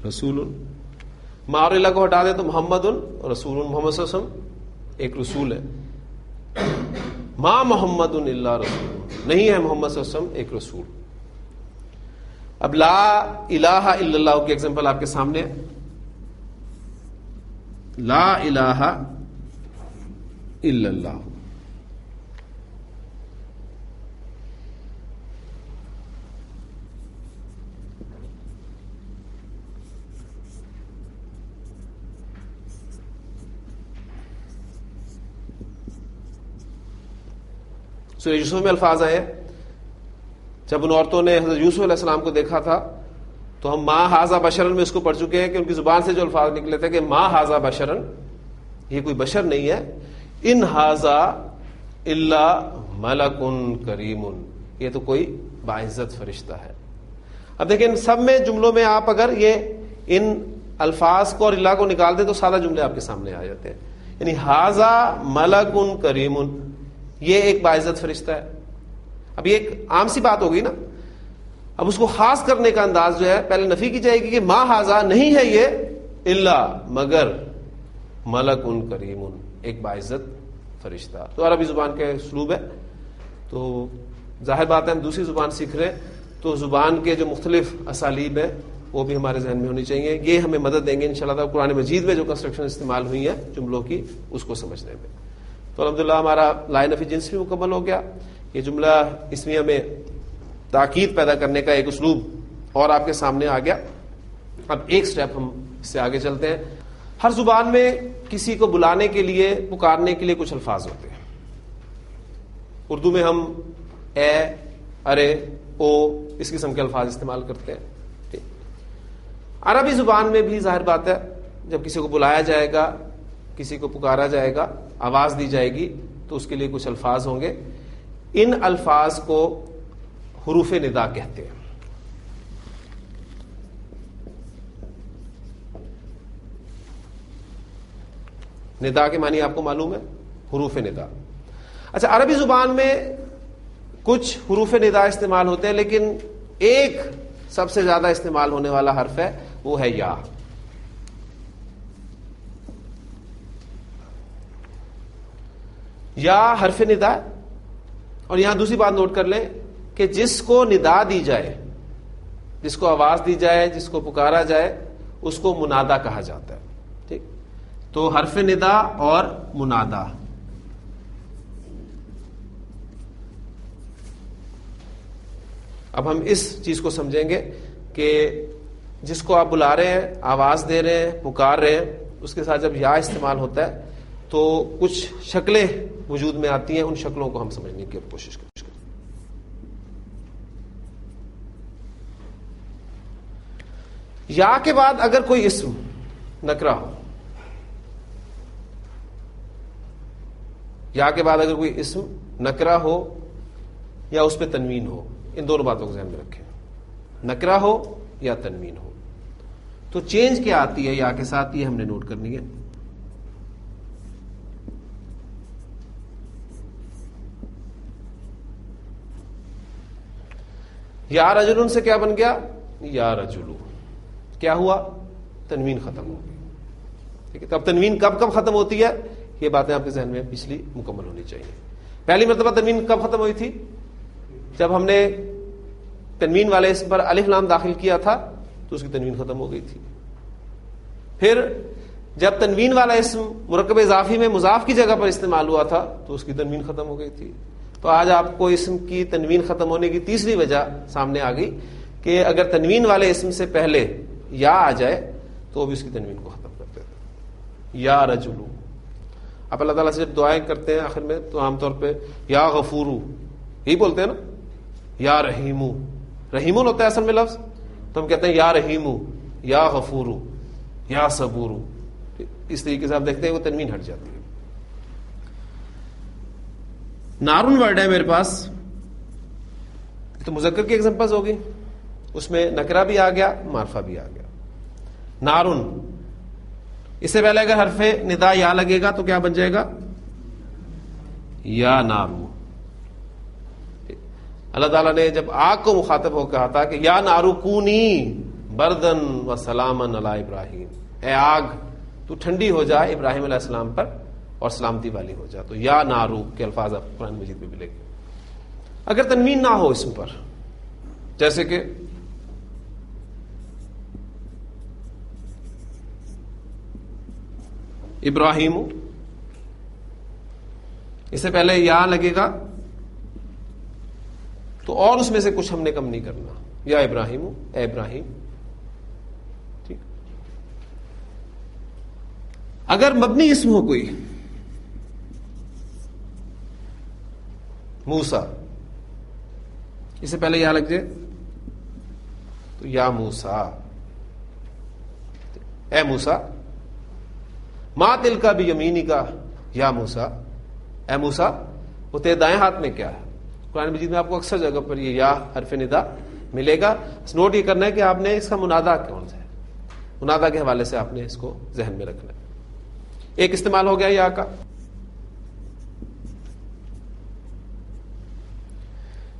رسول، ما اور اللہ کو ہٹا دیں تو محمد رسول، محمد صلی اللہ علیہ وسلم ایک رسول ہے، ما محمد الا رسول، نہیں ہے محمد صلی اللہ علیہ وسلم ایک رسول۔ اب لا الہ الا اللہ کی ایگزامپل آپ کے سامنے ہے، لا الہ الا اللہ، سورہ یوسف میں الفاظ آئے، جب ان عورتوں نے حضرت یوسف علیہ السلام کو دیکھا تھا تو ہم ما ھذا بشرن میں اس کو پڑھ چکے ہیں کہ ان کی زبان سے جو الفاظ نکلے تھے کہ ما ھذا بشرن، یہ کوئی بشر نہیں ہے، ان ھذا الا ملک کریم، یہ تو کوئی باعزت فرشتہ ہے۔ اب دیکھیں ان سب میں جملوں میں آپ اگر یہ ان الفاظ کو اور اللہ کو نکال دیں تو سادہ جملے آپ کے سامنے آ جاتے ہیں، یعنی ھذا ملک کریم، یہ ایک باعزت فرشتہ ہے۔ اب یہ ایک عام سی بات ہوگی نا، اب اس کو خاص کرنے کا انداز جو ہے پہلے نفی کی جائے گی کہ ما ھذا، نہیں ہے یہ الا مگر ملک کریم، ایک باعزت فرشتہ۔ تو عربی زبان کے اسلوب ہے، تو ظاہر بات ہے ہم دوسری زبان سیکھ رہے ہیں تو زبان کے جو مختلف اسالیب ہیں وہ بھی ہمارے ذہن میں ہونی چاہیے، یہ ہمیں مدد دیں گے انشاءاللہ تعالی قرآن مجید میں جو کنسٹرکشن استعمال ہوئی ہے جملوں کی اس کو سمجھنے میں۔ تو الحمدللہ ہمارا لا نفی جنس بھی مکمل ہو گیا۔ یہ جملہ اسمیہ میں تاکید پیدا کرنے کا ایک اسلوب اور آپ کے سامنے آ گیا۔ اب ایک سٹیپ ہم اس سے آگے چلتے ہیں۔ ہر زبان میں کسی کو بلانے کے لیے، پکارنے کے لیے کچھ الفاظ ہوتے ہیں۔ اردو میں ہم اے، ارے، او، اس قسم کے الفاظ استعمال کرتے ہیں۔ ٹھیک، عربی زبان میں بھی ظاہر بات ہے جب کسی کو بلایا جائے گا، کسی کو پکارا جائے گا، آواز دی جائے گی تو اس کے لیے کچھ الفاظ ہوں گے۔ ان الفاظ کو حروف ندا کہتے ہیں۔ ندا کے معنی آپ کو معلوم ہے، حروف ندا۔ اچھا، عربی زبان میں کچھ حروف ندا استعمال ہوتے ہیں لیکن ایک سب سے زیادہ استعمال ہونے والا حرف ہے، وہ ہے یا۔ یا حرف ندا ہے، اور یہاں دوسری بات نوٹ کر لیں کہ جس کو ندا دی جائے، جس کو آواز دی جائے، جس کو پکارا جائے، اس کو منادا کہا جاتا ہے۔ ٹھیک، تو حرف ندا اور منادا۔ اب ہم اس چیز کو سمجھیں گے کہ جس کو آپ بلا رہے ہیں، آواز دے رہے ہیں، پکار رہے ہیں، اس کے ساتھ جب یا استعمال ہوتا ہے تو کچھ شکلیں وجود میں آتی ہیں، ان شکلوں کو ہم سمجھنے کی کوشش کریں۔ یا کے بعد اگر کوئی اسم نکرہ ہو، یا کے بعد اگر کوئی اسم نکرہ ہو یا اس پہ تنوین ہو، ان دونوں باتوں کو ذہن میں رکھیں، نکرہ ہو یا تنوین ہو، تو چینج کیا آتی ہے یا کے ساتھ، یہ ہم نے نوٹ کرنی ہے۔ یا رجلن سے کیا بن گیا؟ یا رجلو، کیا ہوا؟ تنوین ختم ہو گئی۔ ٹھیک ہے، تو اب تنوین کب کب ختم ہوتی ہے، یہ باتیں آپ کے ذہن میں پچھلی مکمل ہونی چاہیے۔ پہلی مرتبہ تنوین کب ختم ہوئی تھی؟ جب ہم نے تنوین والے اسم پر الف لام داخل کیا تھا تو اس کی تنوین ختم ہو گئی تھی. پھر جب تنوین والا اسم مرکب اضافی میں مضاف کی جگہ پر استعمال ہوا تھا تو اس کی تنوین ختم ہو گئی تھی. تو آج آپ کو اسم کی تنوین ختم ہونے کی تیسری وجہ سامنے آ گئی کہ اگر تنوین والے اسم سے پہلے یا آ جائے تو بھی اس کی تنوین کو ختم کرتے تھے. یا رجلو. آپ اللہ تعالیٰ سے جب دعائیں کرتے ہیں آخر میں تو عام طور پہ یا غفورو یہی بولتے ہیں نا, یا رحیمو. رحیمون ہوتا ہے اصل میں لفظ, تو ہم کہتے ہیں یا رحیمو, یا غفورو, یا صبورو. اس طریقے سے آپ دیکھتے ہیں وہ تنوین ہٹ جاتی ہے. نارون ورڈ ہے میرے پاس, تو مذکر کی ایگزامپلز ہوگی, اس میں نکرہ بھی آ گیا, معرفہ بھی آ گیا. نارون, اس سے پہلے اگر حرف ندا یا لگے گا تو کیا بن جائے گا؟ یا نارو. اللہ تعالیٰ نے جب آگ کو مخاطب ہو کہا تھا کہ یا نارو کونی بردن و سلامن علی ابراہیم, اے آگ تو ٹھنڈی ہو جا ابراہیم علیہ السلام پر اور سلامتی والی ہو جا. تو یا نارو کے الفاظ آپ قرآن مجید میں ملیں گے. اگر تنوین نہ ہو اسم پر, جیسے کہ ابراہیم, اس سے پہلے یا لگے گا تو اور اس میں سے کچھ ہم نے کم نہیں کرنا. یا ابراہیم, اے ابراہیم. ٹھیک. اگر مبنی اسم ہو کوئی, موسیٰ, اس سے پہلے یا لگ جائے تو یا موسیٰ, اے موسیٰ. ما تلکا بیمینی کا, یا موسیٰ, اے موسیٰ وہ تیرے دائیں ہاتھ میں کیا ہے. قرآن مجید میں آپ کو اکثر جگہ پر یہ یا حرف ندا ملے گا. نوٹ یہ کرنا ہے کہ آپ نے اس کا منادا کون سا ہے, منادا کے حوالے سے آپ نے اس کو ذہن میں رکھنا ہے. ایک استعمال ہو گیا یا کا.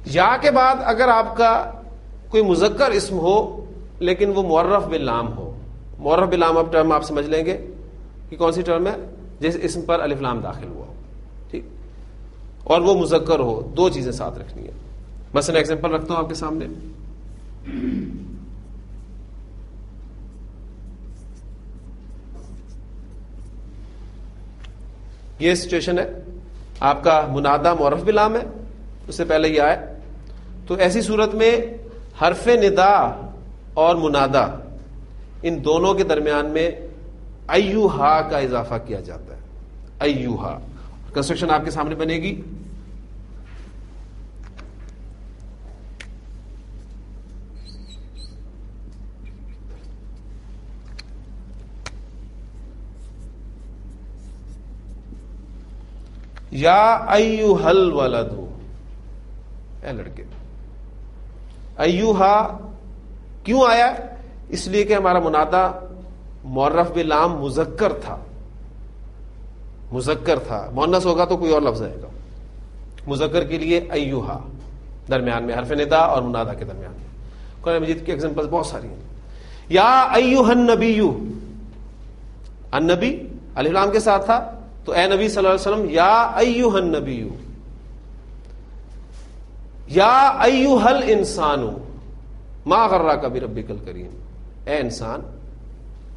یا کے بعد اگر آپ کا کوئی مذکر اسم ہو لیکن وہ معرف باللام ہو. معرف باللام اب ٹرم آپ سمجھ لیں گے کہ کون سی ٹرم ہے, جس اسم پر الف لام داخل ہوا ہو, ٹھیک, اور وہ مذکر ہو. دو چیزیں ساتھ رکھنی ہے. مثلا ایگزامپل رکھتا ہوں آپ کے سامنے. یہ سچویشن ہے, آپ کا منادا معرف باللام ہے, اس سے پہلے یہ آئے, تو ایسی صورت میں حرف ندا اور منادا ان دونوں کے درمیان میں ایوہا کا اضافہ کیا جاتا ہے. ایوہا کنسٹرکشن آپ کے سامنے بنے گی. یا ایوہا الولد, اے لڑکے. ایوہا کیوں آیا؟ اس لیے کہ ہمارا منادا معرف باللام مذکر تھا. مذکر تھا, مؤنث ہوگا تو کوئی اور لفظ آئے گا. مذکر کے لیے ایوہا درمیان میں, حرف ندا اور منادا کے درمیان میں. قرآن مجید کی ایگزامپلز بہت ساری ہیں. یا ایوہ النبی, النبی الف لام کے ساتھ تھا تو اے نبی صلی اللہ علیہ وسلم. یا ایوہ النبی, یا ایوہ الانسان ما غرک بربک الکریم, اے انسان.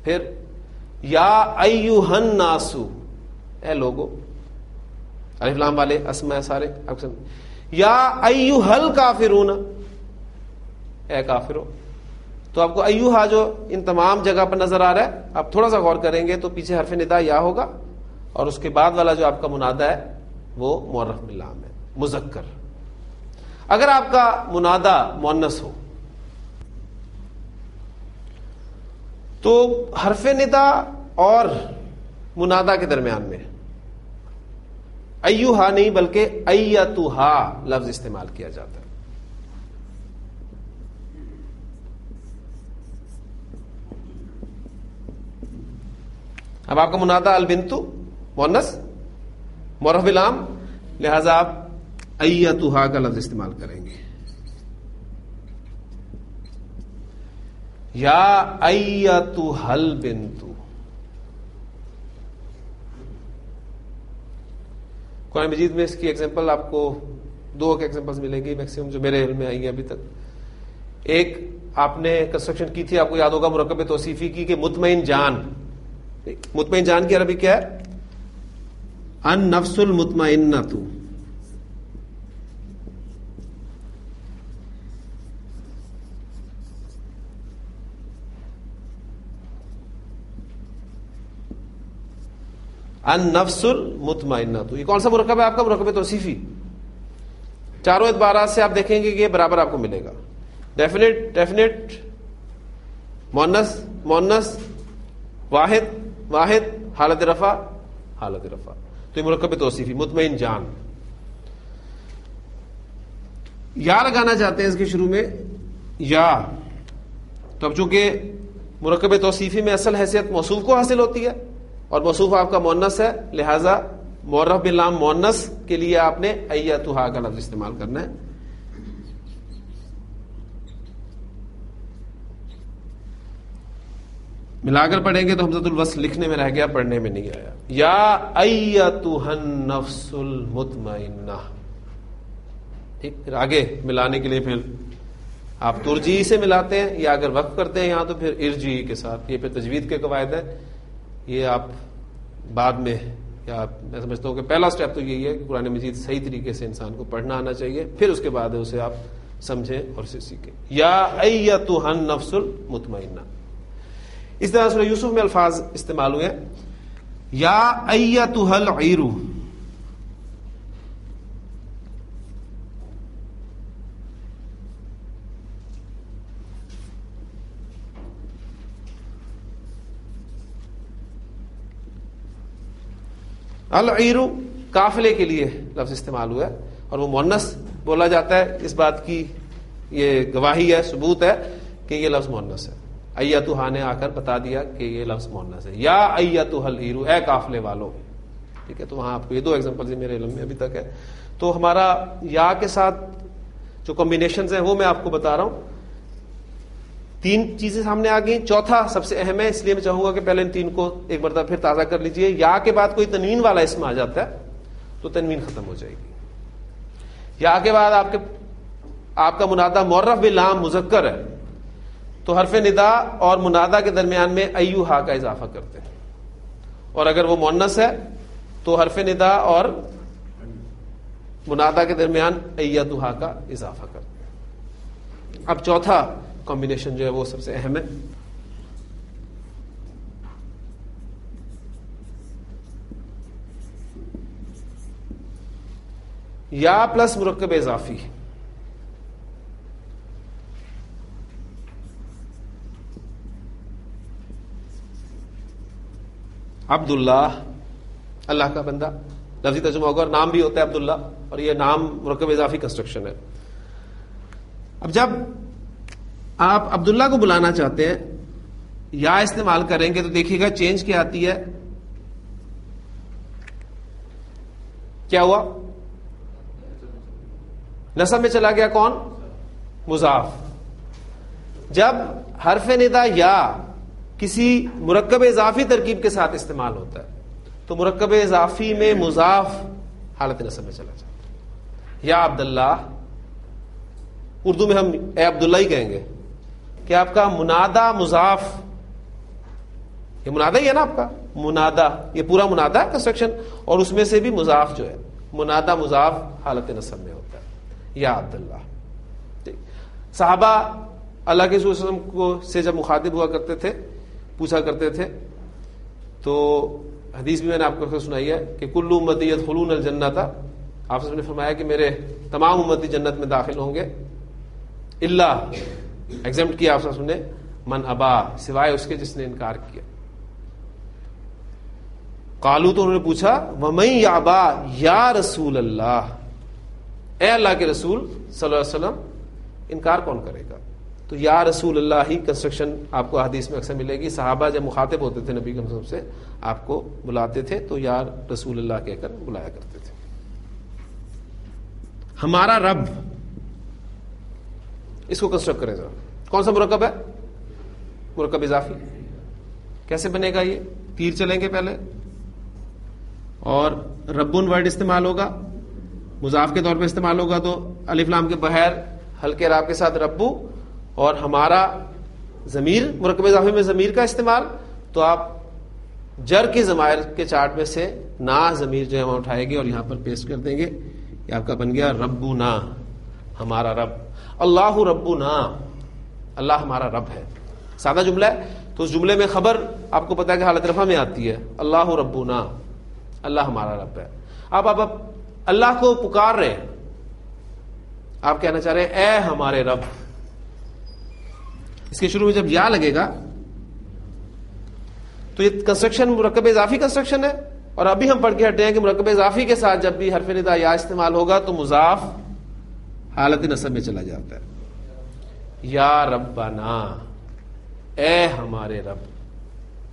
پھر یا ایوہ الناس, اے لوگو. الف لام والے اسماء سارے. یا ایوہ الکافرون, اے کافرو. تو آپ کو ایوہا جو ان تمام جگہ پر نظر آ رہا ہے, آپ تھوڑا سا غور کریں گے تو پیچھے حرف ندا یا ہوگا اور اس کے بعد والا جو آپ کا منادا ہے وہ معرف باللام ہے, مذکر. اگر آپ کا منادا مؤنث ہو تو حرف ندا اور منادا کے درمیان میں ایوہا نہیں بلکہ ایتھا لفظ استعمال کیا جاتا ہے. اب آپ کا منادا البنتو مؤنث معرف باللام, لہذا آپ ایتھا کا لفظ استعمال کریں گے. یا ایتھا البنت. قرآن مجید میں اس کی ایگزامپل آپ کو دو ایگزامپلز ملیں گی میکسیمم جو میرے علم میں آئی ہیں ابھی تک. ایک آپ نے کنسٹرکشن کی تھی، آپ کو یاد ہوگا مرکب توصیفی کی، کہ مطمئن جان. مطمئن جان کی عربی کیا ہے؟ النفس المطمئنۃ. النفس المطمئنۃ. یہ کون سا مرکب ہے آپ کا؟ مرکب توصیفی. چاروں اعتبارات سے آپ دیکھیں گے کہ یہ برابر آپ کو ملے گا. ڈیفینیٹ، مؤنث مؤنث، واحد، حالت رفع. تو یہ مرکب توصیفی مطمئن جان. یا لگانا چاہتے ہیں اس کے شروع میں، یا تو اب چونکہ مرکب توصیفی میں اصل حیثیت موصوف کو حاصل ہوتی ہے اور موصوف آپ کا مؤنث ہے، لہذا معرف باللام مؤنث کے لیے آپ نے ایتھا کا لفظ استعمال کرنا ہے. ملا کر پڑھیں گے تو حمزۃ الوصل لکھنے میں رہ گیا، پڑھنے میں نہیں آیا. یا ایتھا النفس المطمئنہ. ٹھیک، پھر آگے ملانے کے لیے پھر آپ ترجیح سے ملاتے ہیں، یا اگر وقف کرتے ہیں یہاں تو پھر ارجی کے ساتھ. یہ پھر تجوید کے قواعد ہیں، یہ آپ بعد میں، یا میں سمجھتا ہوں کہ پہلا سٹیپ تو یہی ہے کہ قرآن مجید صحیح طریقے سے انسان کو پڑھنا آنا چاہیے، پھر اس کے بعد اسے آپ سمجھیں اور اسے سیکھیں. یا ایتھا النفس المطمئنہ. اس طرح سورہ یوسف میں الفاظ استعمال ہوئے، یا ایتھا العیر. العیر قافلے کے لیے لفظ استعمال ہوا ہے اور وہ مؤنث بولا جاتا ہے. اس بات کی یہ گواہی ہے، ثبوت ہے کہ یہ لفظ مؤنث ہے. ایتھا نے آ کر بتا دیا کہ یہ لفظ مؤنث ہے. یا ایتھا العیر، اے قافلے والو. ٹھیک ہے، تو وہاں آپ کو یہ دو ایگزامپل میرے علم میں ابھی تک ہے. تو ہمارا یا کے ساتھ جو کمبینیشنز ہیں وہ میں آپ کو بتا رہا ہوں. تین چیزیں سامنے آ گئی. چوتھا سب سے اہم ہے، اس لیے میں چاہوں گا کہ پہلے ان تین کو ایک مرتبہ پھر تازہ کر لیجئے. یا کے بعد کوئی تنوین والا اسم آ جاتا ہے تو تنوین ختم ہو جائے گی. یا کے بعد آپ کا منادہ معرف باللام مذکر ہے تو حرف ندا اور منادہ کے درمیان میں ایھا کا اضافہ کرتے ہیں، اور اگر وہ مؤنث ہے تو حرف ندا اور منادہ کے درمیان ایتھا کا اضافہ کرتے ہیں. اب چوتھا کمبینیشن جو ہے وہ سب سے اہم ہے. یا پلس مرکب اضافی. عبداللہ، اللہ کا بندہ، لفظی ترجمہ ہوگا، اور نام بھی ہوتا ہے عبداللہ، اور یہ نام مرکب اضافی کنسٹرکشن ہے. اب جب آپ عبداللہ کو بلانا چاہتے ہیں، یا استعمال کریں گے تو دیکھیے گا چینج کیا آتی ہے. کیا ہوا؟ نسب میں چلا گیا کون؟ مضاف. جب حرف ندا یا کسی مرکب اضافی ترکیب کے ساتھ استعمال ہوتا ہے تو مرکب اضافی میں مضاف حالت نسب میں چلا جاتا ہے. یا عبداللہ، اردو میں ہم اے عبداللہ ہی کہیں گے کہ آپ کا منادہ مضاف، یہ منادہ ہی ہے نا آپ کا منادہ، یہ پورا منادہ ہے کنسٹرکشن، اور اس میں سے بھی مضاف جو ہے منادہ مضاف حالت نسب میں ہوتا ہے. یا عبداللہ. صحابہ اللہ کے رسول صلی اللہ علیہ وسلم کو سے جب مخاطب ہوا کرتے تھے، پوچھا کرتے تھے، تو حدیث بھی میں نے آپ کو سنائی ہے کہ کل امتی یدخلون الجنۃ، آپ نے فرمایا کہ میرے تمام امتی جنت میں داخل ہوں گے، الا ایگزمپٹ کیا آپ نے من ابا، سوائے اس کے جس نے انکار کیا. قالو، تو انہوں نے پوچھا ومن یابا یا رسول اللہ، اے اللہ کے رسول صلی اللہ علیہ وسلم انکار کون کرے گا؟ تو یا رسول اللہ ہی کنسٹرکشن آپ کو حدیث میں اکثر ملے گی. صحابہ جب مخاطب ہوتے تھے نبی کے وسلم سے آپ کو بلاتے تھے تو یا رسول اللہ کہہ کر بلایا کرتے تھے. ہمارا رب، اس کو کنسٹرکٹ کریں ذرا. کون سا مرکب ہے؟ مرکب اضافی. کیسے بنے گا؟ یہ تیر چلیں گے پہلے اور ربن ورڈ استعمال ہوگا، مضاف کے طور پہ استعمال ہوگا تو الف لام کے بغیر ہلکے راب کے ساتھ ربو، اور ہمارا ضمیر مرکب اضافی میں ضمیر کا استعمال تو آپ جر کی ضمائر کے چارٹ میں سے نا ضمیر جو ہے وہاں اٹھائیں گے اور یہاں پر پیسٹ کر دیں گے. یہ آپ کا بن گیا ربنا, ہمارا رب. اللہ ربنا, اللہ ہمارا رب ہے. سادہ جملہ ہے تو اس جملے میں خبر آپ کو پتا ہے کہ حالت رفع میں آتی ہے. اللہ ربنا, اللہ ہمارا رب ہے. اب آپ اللہ کو پکار رہے ہیں, آپ کہنا چاہ رہے ہیں اے ہمارے رب. اس کے شروع میں جب یا لگے گا تو یہ کنسٹرکشن مرکب اضافی کنسٹرکشن ہے, اور ابھی ہم پڑھ کے ہٹے ہیں کہ مرکب اضافی کے ساتھ جب بھی حرف ندا یا استعمال ہوگا تو مضاف حالت نصب میں چلا جاتا ہے. یا ربنا, اے ہمارے رب,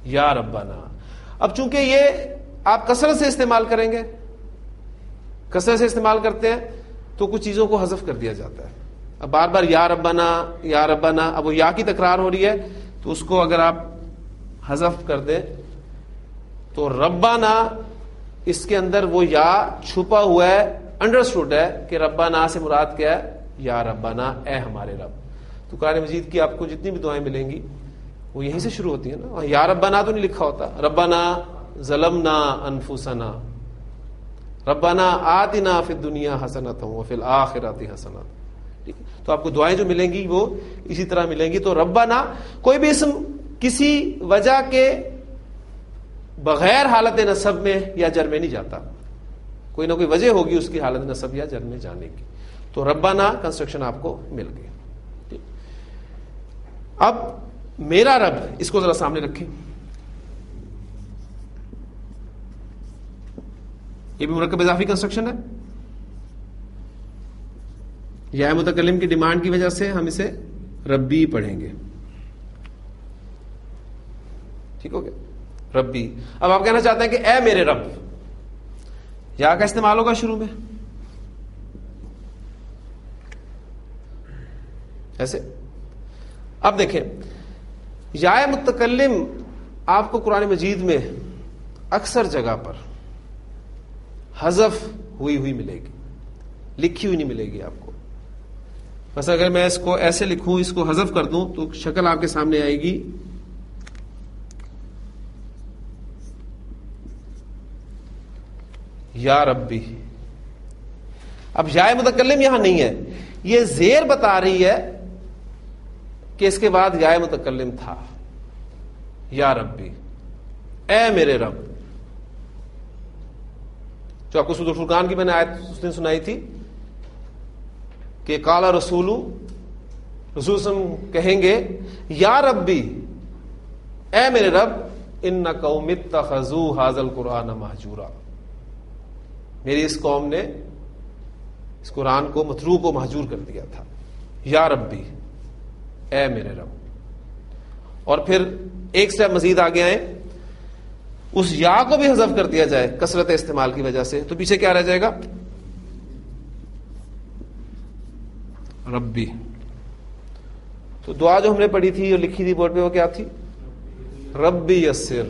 یا ربنا. اب چونکہ یہ آپ کثرت سے استعمال کریں گے, کثرت سے استعمال کرتے ہیں تو کچھ چیزوں کو حذف کر دیا جاتا ہے. اب بار بار یا ربنا یا ربنا, اب وہ یا کی تکرار ہو رہی ہے تو اس کو اگر آپ حذف کر دیں تو ربنا اس کے اندر وہ یا چھپا ہوا ہے, انڈرسٹوڈ ہے کہ ربنا سے مراد کیا ہے, یا ربنا, اے ہمارے رب. تو قرآن مجید کی آپ کو جتنی بھی دعائیں ملیں گی وہ یہیں سے شروع ہوتی ہیں نا. یا ربنا تو نہیں لکھا ہوتا, ربنا ظلمنا انفسنا, ربنا آتنا فی الدنیا حسنۃ وفی الآخرۃ حسنۃ. ٹھیک ہے, تو آپ کو دعائیں جو ملیں گی وہ اسی طرح ملیں گی. تو ربنا کوئی بھی اسم کسی وجہ کے بغیر حالت نصب میں یا جر میں نہیں جاتا, کوئی نہ کوئی وجہ ہوگی اس کی حالت نصب یا جر میں جانے کی. تو ربنا کنسٹرکشن آپ کو مل گئی. اب میرا رب, اس کو ذرا سامنے رکھیں. یہ بھی مرکب اضافی کنسٹرکشن ہے. یا متکلم کی ڈیمانڈ کی وجہ سے ہم اسے ربی پڑھیں گے. ٹھیک ہو گیا, ربی. اب آپ کہنا چاہتے ہیں کہ اے میرے رب, یا کا استعمال ہوگا شروع میں ایسے. اب دیکھیں یا متکلم آپ کو قرآن مجید میں اکثر جگہ پر حذف ہوئی ملے گی, لکھی ہوئی نہیں ملے گی آپ کو. بس اگر میں اس کو ایسے لکھوں, اس کو حذف کر دوں تو شکل آپ کے سامنے آئے گی یا ربی. اب یا متکلم یہاں نہیں ہے, یہ زیر بتا رہی ہے کہ اس کے بعد یا متکلم تھا. یا ربی, اے میرے رب. جو آپ کو سورۃ الفرقان کی میں نے آیت اس دن سنائی تھی کہ قال رسول کہیں گے یا ربی, اے میرے رب, ان قوم اتخذوا ھذا القرآن مہجورا. میری اس قوم نے اس قرآن کو متروک و مہجور کر دیا تھا. یا ربی, اے میرے رب. اور پھر ایک سٹیپ مزید آگے آئیں, اس یا کو بھی حذف کر دیا جائے کثرت استعمال کی وجہ سے, تو پیچھے کیا رہ جائے گا, ربی. تو دعا جو ہم نے پڑھی تھی اور لکھی تھی بورڈ پہ وہ کیا تھی, ربی یسر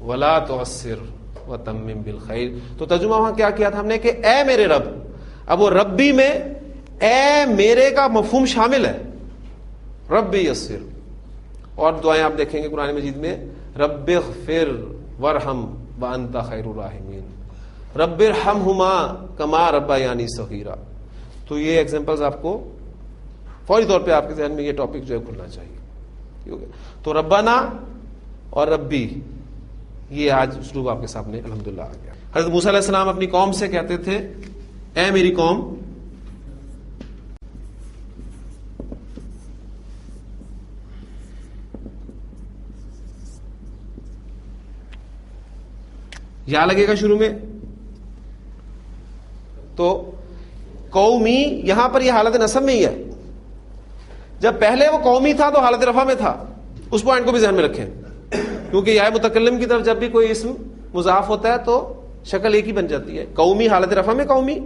ولا تعسر وتمم بالخیر. تو ترجمہ وہاں کیا کیا تھا ہم نے کہ اے میرے رب. اب وہ ربی میں اے میرے کا مفہوم شامل ہے, ربی یسر. اور دعائیں آپ دیکھیں گے قرآن مجید میں, رب اغفر ورحم وانت خیر الراحمین, رب ارحمہما کما ربیانی صغیرا. تو یہ ایگزامپلز آپ کو فوری طور پہ آپ کے ذہن میں یہ ٹاپک جو ہے کھلنا چاہیے. تو ربنا اور ربی, یہ آج اسلوب آپ کے سامنے الحمدللہ آ گیا. حضرت موسیٰ علیہ السلام اپنی قوم سے کہتے تھے اے میری قوم, یا لگے گا شروع میں تو قومی, یہاں پر یہ حالت نصب میں ہی ہے. جب پہلے وہ قومی تھا تو حالت رفع میں تھا, اس پوائنٹ کو بھی ذہن میں رکھیں, کیونکہ یا متکلم کی طرف جب بھی کوئی اسم مضاف ہوتا ہے تو شکل ایک ہی بن جاتی ہے. قومی حالت رفع میں قومی,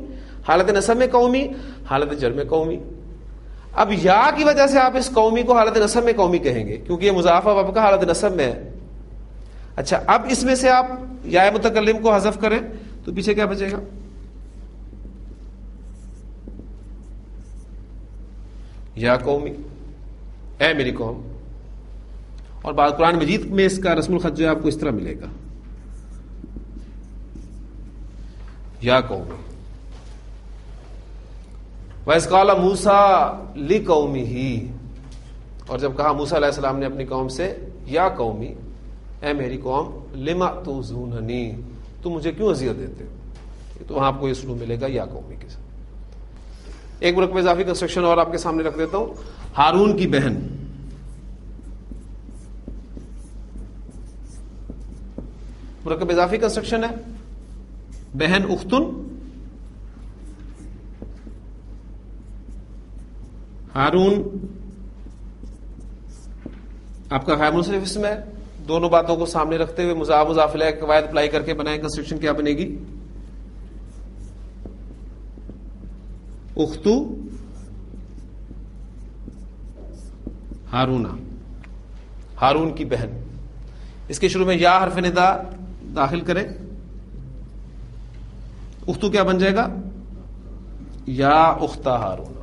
حالت نصب میں قومی, حالت جر میں قومی. اب یا کی وجہ سے آپ اس قومی کو حالت نصب میں قومی کہیں گے کیونکہ یہ مضاف اب آپ کا حالت نصب میں ہے. اچھا, اب اس میں سے آپ یا متکلم کو حذف کریں تو پیچھے کیا بچے گا, یا قومی. اے میری قوم. اور بعد قرآن مجید میں اس کا رسم الخط جو ہے آپ کو اس طرح ملے گا, یا قوم. وَإِذْ قَالَ مُوسَىٰ لِقَوْمِهِ, اور جب کہا موسیٰ علیہ السلام نے اپنی قوم سے, یا قومی, اے میری قوم, لِمَ تُؤْذُونَنِي, تم مجھے کیوں اذیت دیتے ہو. تو وہاں آپ کو یہ اسلوب ملے گا یا قومی کے ساتھ. ایک مرکب اضافی کنسٹرکشن اور آپ کے سامنے رکھ دیتا ہوں. ہارون کی بہن, مرکب اضافی کنسٹرکشن ہے. بہن اختن, ہارون آپ کا غیر منصرف اسم ہے. دونوں باتوں کو سامنے رکھتے ہوئے مضاف مضاف الیہ کی قواعد اپلائی کر کے بنائیں. کنسٹرکشن کیا بنے گی؟ اختو ہارونا, ہارون کی بہن. اس کے شروع میں یا حرف ندا داخل کریں. اختو کیا بن جائے گا؟ یا اختہ ہارون.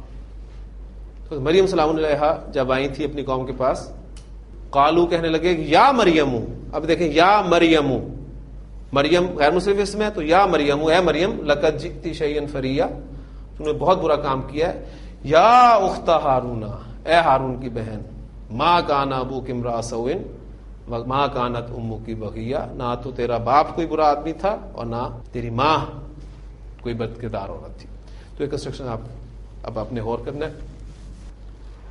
تو مریم سلام علیہا جب آئی تھی اپنی قوم کے پاس, قالو کہنے لگے یا مریم. اب دیکھیں یا مریم, مریم غیر منصرف اسم ہے, تو یا مریم, اے مریم, لقد جئتی شیئا فریا, تم نے بہت برا کام کیا ہے. یا اختہ ہارون, اے ہارون کی بہن, ما کان ابوک امرأ سوء ما کانت امک بغیہ, نہ تو تیرا باپ کوئی برا آدمی تھا اور نہ تیری ماں کوئی بد کردار عورت تھی. تو یہ کنسٹرکشن اب آپ نے غور کرنا ہے.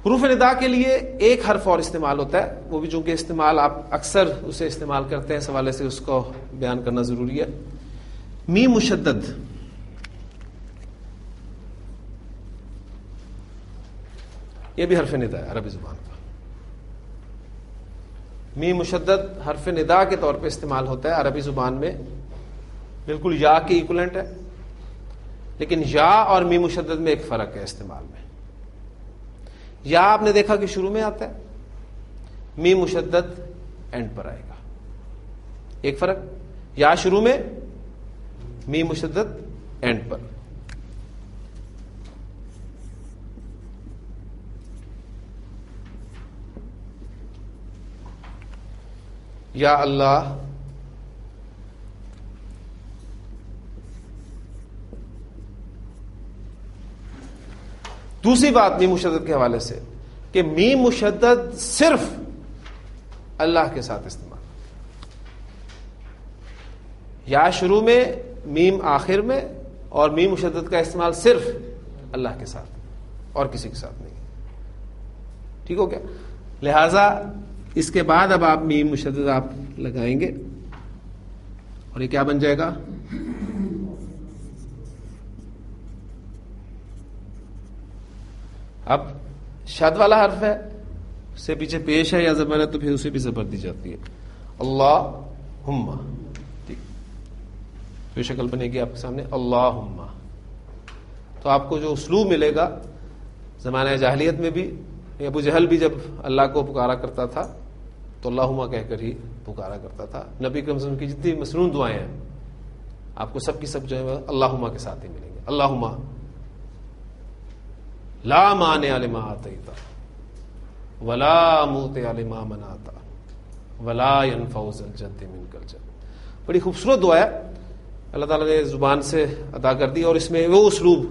حروف ندا کے لیے ایک حرف اور استعمال ہوتا ہے, وہ بھی چونکہ استعمال آپ اکثر اسے استعمال کرتے ہیں, اس حوالے سے اس کو بیان کرنا ضروری ہے. میم مشدد, یہ بھی حرف ندا ہے عربی زبان کا. میم مشدد حرف ندا کے طور پہ استعمال ہوتا ہے عربی زبان میں, بالکل یا کے ایکولنٹ ہے. لیکن یا اور میم مشدد میں ایک فرق ہے استعمال میں. یا آپ نے دیکھا کہ شروع میں آتا ہے, میم مشدد اینڈ پر آئے گا. ایک فرق, یا شروع میں, میم مشدد اینڈ پر. یا اللہ, دوسری بات میم مشدد کے حوالے سے کہ میم مشدد صرف اللہ کے ساتھ استعمال, یا شروع میں, میم آخر میں, اور میم مشدد کا استعمال صرف اللہ کے ساتھ اور کسی کے ساتھ نہیں. ٹھیک ہو گیا؟ لہذا اس کے بعد اب آپ میم مشدد آپ لگائیں گے اور یہ کیا بن جائے گا؟ اب شد والا حرف ہے, اس سے پیچھے پیش ہے یا زبر ہے, تو پھر اسے بھی زبر دی جاتی ہے. اللہم, ٹھیک, تو یہ شکل بنے گی آپ کے سامنے اللہم. تو آپ کو جو اسلوب ملے گا, زمانہ جاہلیت میں بھی ابو جہل بھی جب اللہ کو پکارا کرتا تھا تو اللہم کہہ کر ہی پکارا کرتا تھا. نبی کریم صلی اللہ علیہ وسلم کی جتنی مسنون دعائیں ہیں آپ کو سب کی سب جو ہے اللہم کے ساتھ ہی ملیں گے. اللہم لا مانع لما اعطیت ولا موطع لما منعت ولا ينفع ذا الجد منک الجد. بڑی خوبصورت دعا ہے, اللہ تعالیٰ نے زبان سے ادا کر دی, اور اس میں وہ اسلوب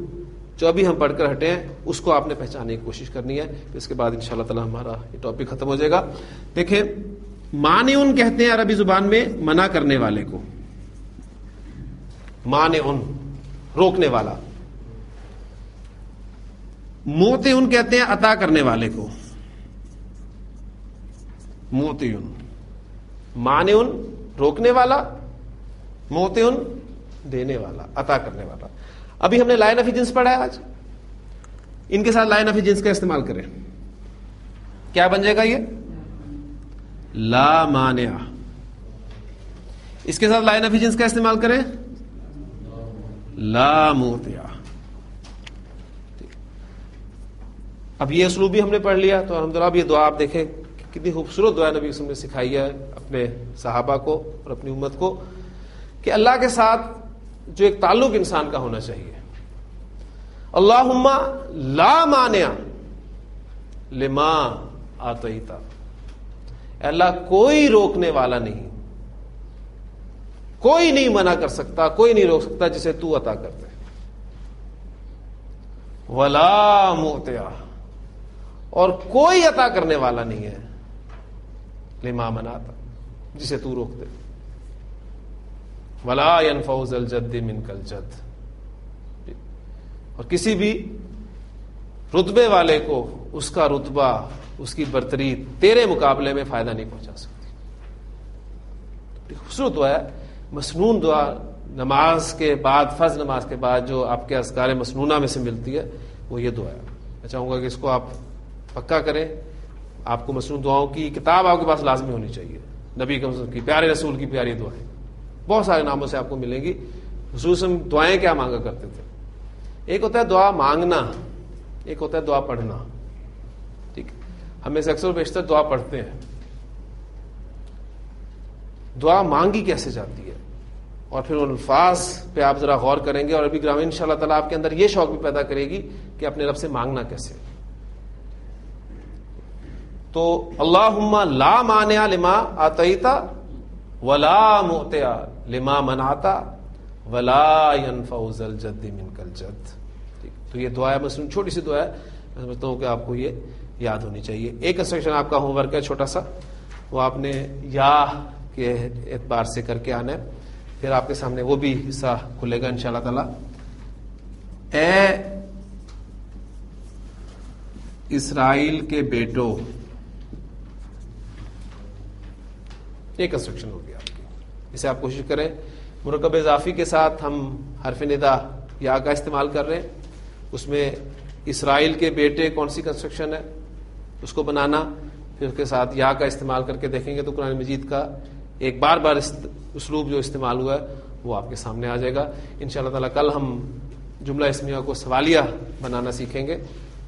جو ابھی ہم پڑھ کر ہٹے ہیں اس کو آپ نے پہچاننے کی کوشش کرنی ہے. پھر اس کے بعد انشاءاللہ تعالیٰ ہمارا یہ ٹاپک ختم ہو جائے گا. دیکھیں, مانعن کہتے ہیں عربی زبان میں منع کرنے والے کو, مانعن روکنے والا. موطعن کہتے ہیں عطا کرنے والے کو, موطعن. مانعن روکنے والا, موطعن دینے والا, عطا کرنے والا. ابھی ہم نے لائن آف جنس پڑھا ہے آج, ان کے ساتھ لائن آف جنس کا استعمال کریں. کیا بن جائے گا یہ؟ لا مانع. اس کے ساتھ لائن آف جنس کا استعمال کریں, لا موطع. اب یہ اسلوب بھی ہم نے پڑھ لیا, تو الحمدللہ اب یہ دعا آپ دیکھیں کتنی خوبصورت دعا نبی وسلم نے سکھائی ہے اپنے صحابہ کو اور اپنی امت کو, کہ اللہ کے ساتھ جو ایک تعلق انسان کا ہونا چاہیے. اللہم لا مانع لما آتیتا، اے اللہ کوئی روکنے والا نہیں، کوئی نہیں منع کر سکتا، کوئی نہیں روک سکتا جسے تو عطا کرتے، ولا معطیا، اور کوئی عطا کرنے والا نہیں ہے لما منعت، جسے تو روک دے، ولا ينفع ذا الجد منک الجد، اور کسی بھی رتبے والے کو اس کا رتبہ، اس کی برتری تیرے مقابلے میں فائدہ نہیں پہنچا سکتی۔ خوبصورت دعا ہے، مسنون دعا، نماز کے بعد، فرض نماز کے بعد جو آپ کے اذکار مسنونہ میں سے ملتی ہے وہ یہ دعا ہے۔ میں چاہوں گا کہ اس کو آپ پکا کریں۔ آپ کو مسنون دعاؤں کی کتاب آپ کے پاس لازمی ہونی چاہیے، نبی کی پیارے رسول کی پیاری دعائیں بہت سارے ناموں سے آپ کو ملیں گی۔ خصوصاً دعائیں کیا مانگا کرتے تھے، ایک ہوتا ہے دعا مانگنا، ایک ہوتا ہے دعا پڑھنا، ٹھیک ہے؟ ہمیں سے اکثر بیشتر دعا پڑھتے ہیں، دعا مانگی کیسے جاتی ہے، اور پھر ان الفاظ پہ آپ ذرا غور کریں گے، اور ابھی گرام ان شاء اللہ تعالیٰ آپ کے اندر یہ شوق بھی پیدا کرے گی کہ اپنے رب سے مانگنا کیسے۔ تو اللہم لا مانع لما آتیت ولا معطی لما منعت ولا ينفع ذا الجد منک الجد۔ تو یہ دعا ہے، مثلا چھوٹی سی دعا ہے، میں سمجھتا ہوں کہ آپ کو یہ یاد ہونی چاہیے۔ ایک انسٹرکشن آپ کا ہوم ورک ہے چھوٹا سا، وہ آپ نے یا کے اعتبار سے کر کے آنا ہے، پھر آپ کے سامنے وہ بھی حصہ کھلے گا انشاءاللہ تعالی۔ اے اسرائیل کے بیٹو، ایک کنسٹرکشن ہو گیا آپ کی، اسے آپ کوشش کریں۔ مرکب اضافی کے ساتھ ہم حرف ندا یا کا استعمال کر رہے ہیں، اس میں اسرائیل کے بیٹے کون سی کنسٹرکشن ہے اس کو بنانا، پھر اس کے ساتھ یا کا استعمال کر کے دیکھیں گے تو قرآن مجید کا ایک بار بار اسلوب جو استعمال ہوا ہے وہ آپ کے سامنے آ جائے گا انشاءاللہ تعالی۔ کل ہم جملہ اسمیہ کو سوالیہ بنانا سیکھیں گے،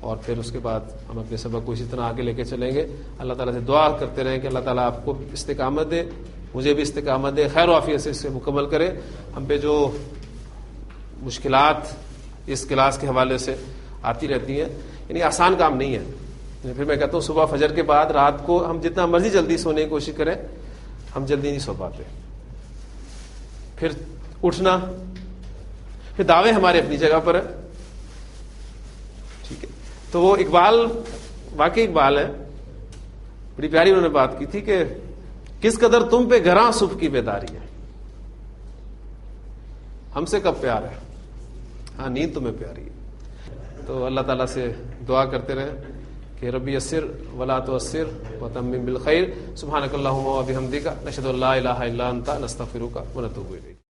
اور پھر اس کے بعد ہم اپنے سبق کو اسی طرح آگے لے کے چلیں گے۔ اللہ تعالیٰ سے دعا کرتے رہیں کہ اللہ تعالیٰ آپ کو استقامت دے، مجھے بھی استقامت دے، خیر و عافیت سے اسے مکمل کرے۔ ہم پہ جو مشکلات اس کلاس کے حوالے سے آتی رہتی ہیں، یعنی آسان کام نہیں ہے۔ پھر میں کہتا ہوں صبح فجر کے بعد رات کو ہم جتنا مرضی جلدی سونے کی کوشش کریں، ہم جلدی نہیں سو پاتے، پھر اٹھنا، پھر دعوے ہمارے اپنی جگہ پر ہے، ٹھیک ہے۔ تو وہ اقبال، واقعی اقبال ہے، بڑی پیاری انہوں نے بات کی تھی کہ کس قدر تم پہ گراں صبح کی بیداری ہے، ہم سے کب پیار ہے، ہاں نیند تمہیں پیاری ہے۔ تو اللہ تعالیٰ سے دعا کرتے رہیں کہ ربی یسر ولا تعسر وتمم بالخیر۔ سبحانک اللہم و بحمدک، نشہد ان لا الہ الا انت، نستغفرک ونتوب الیک۔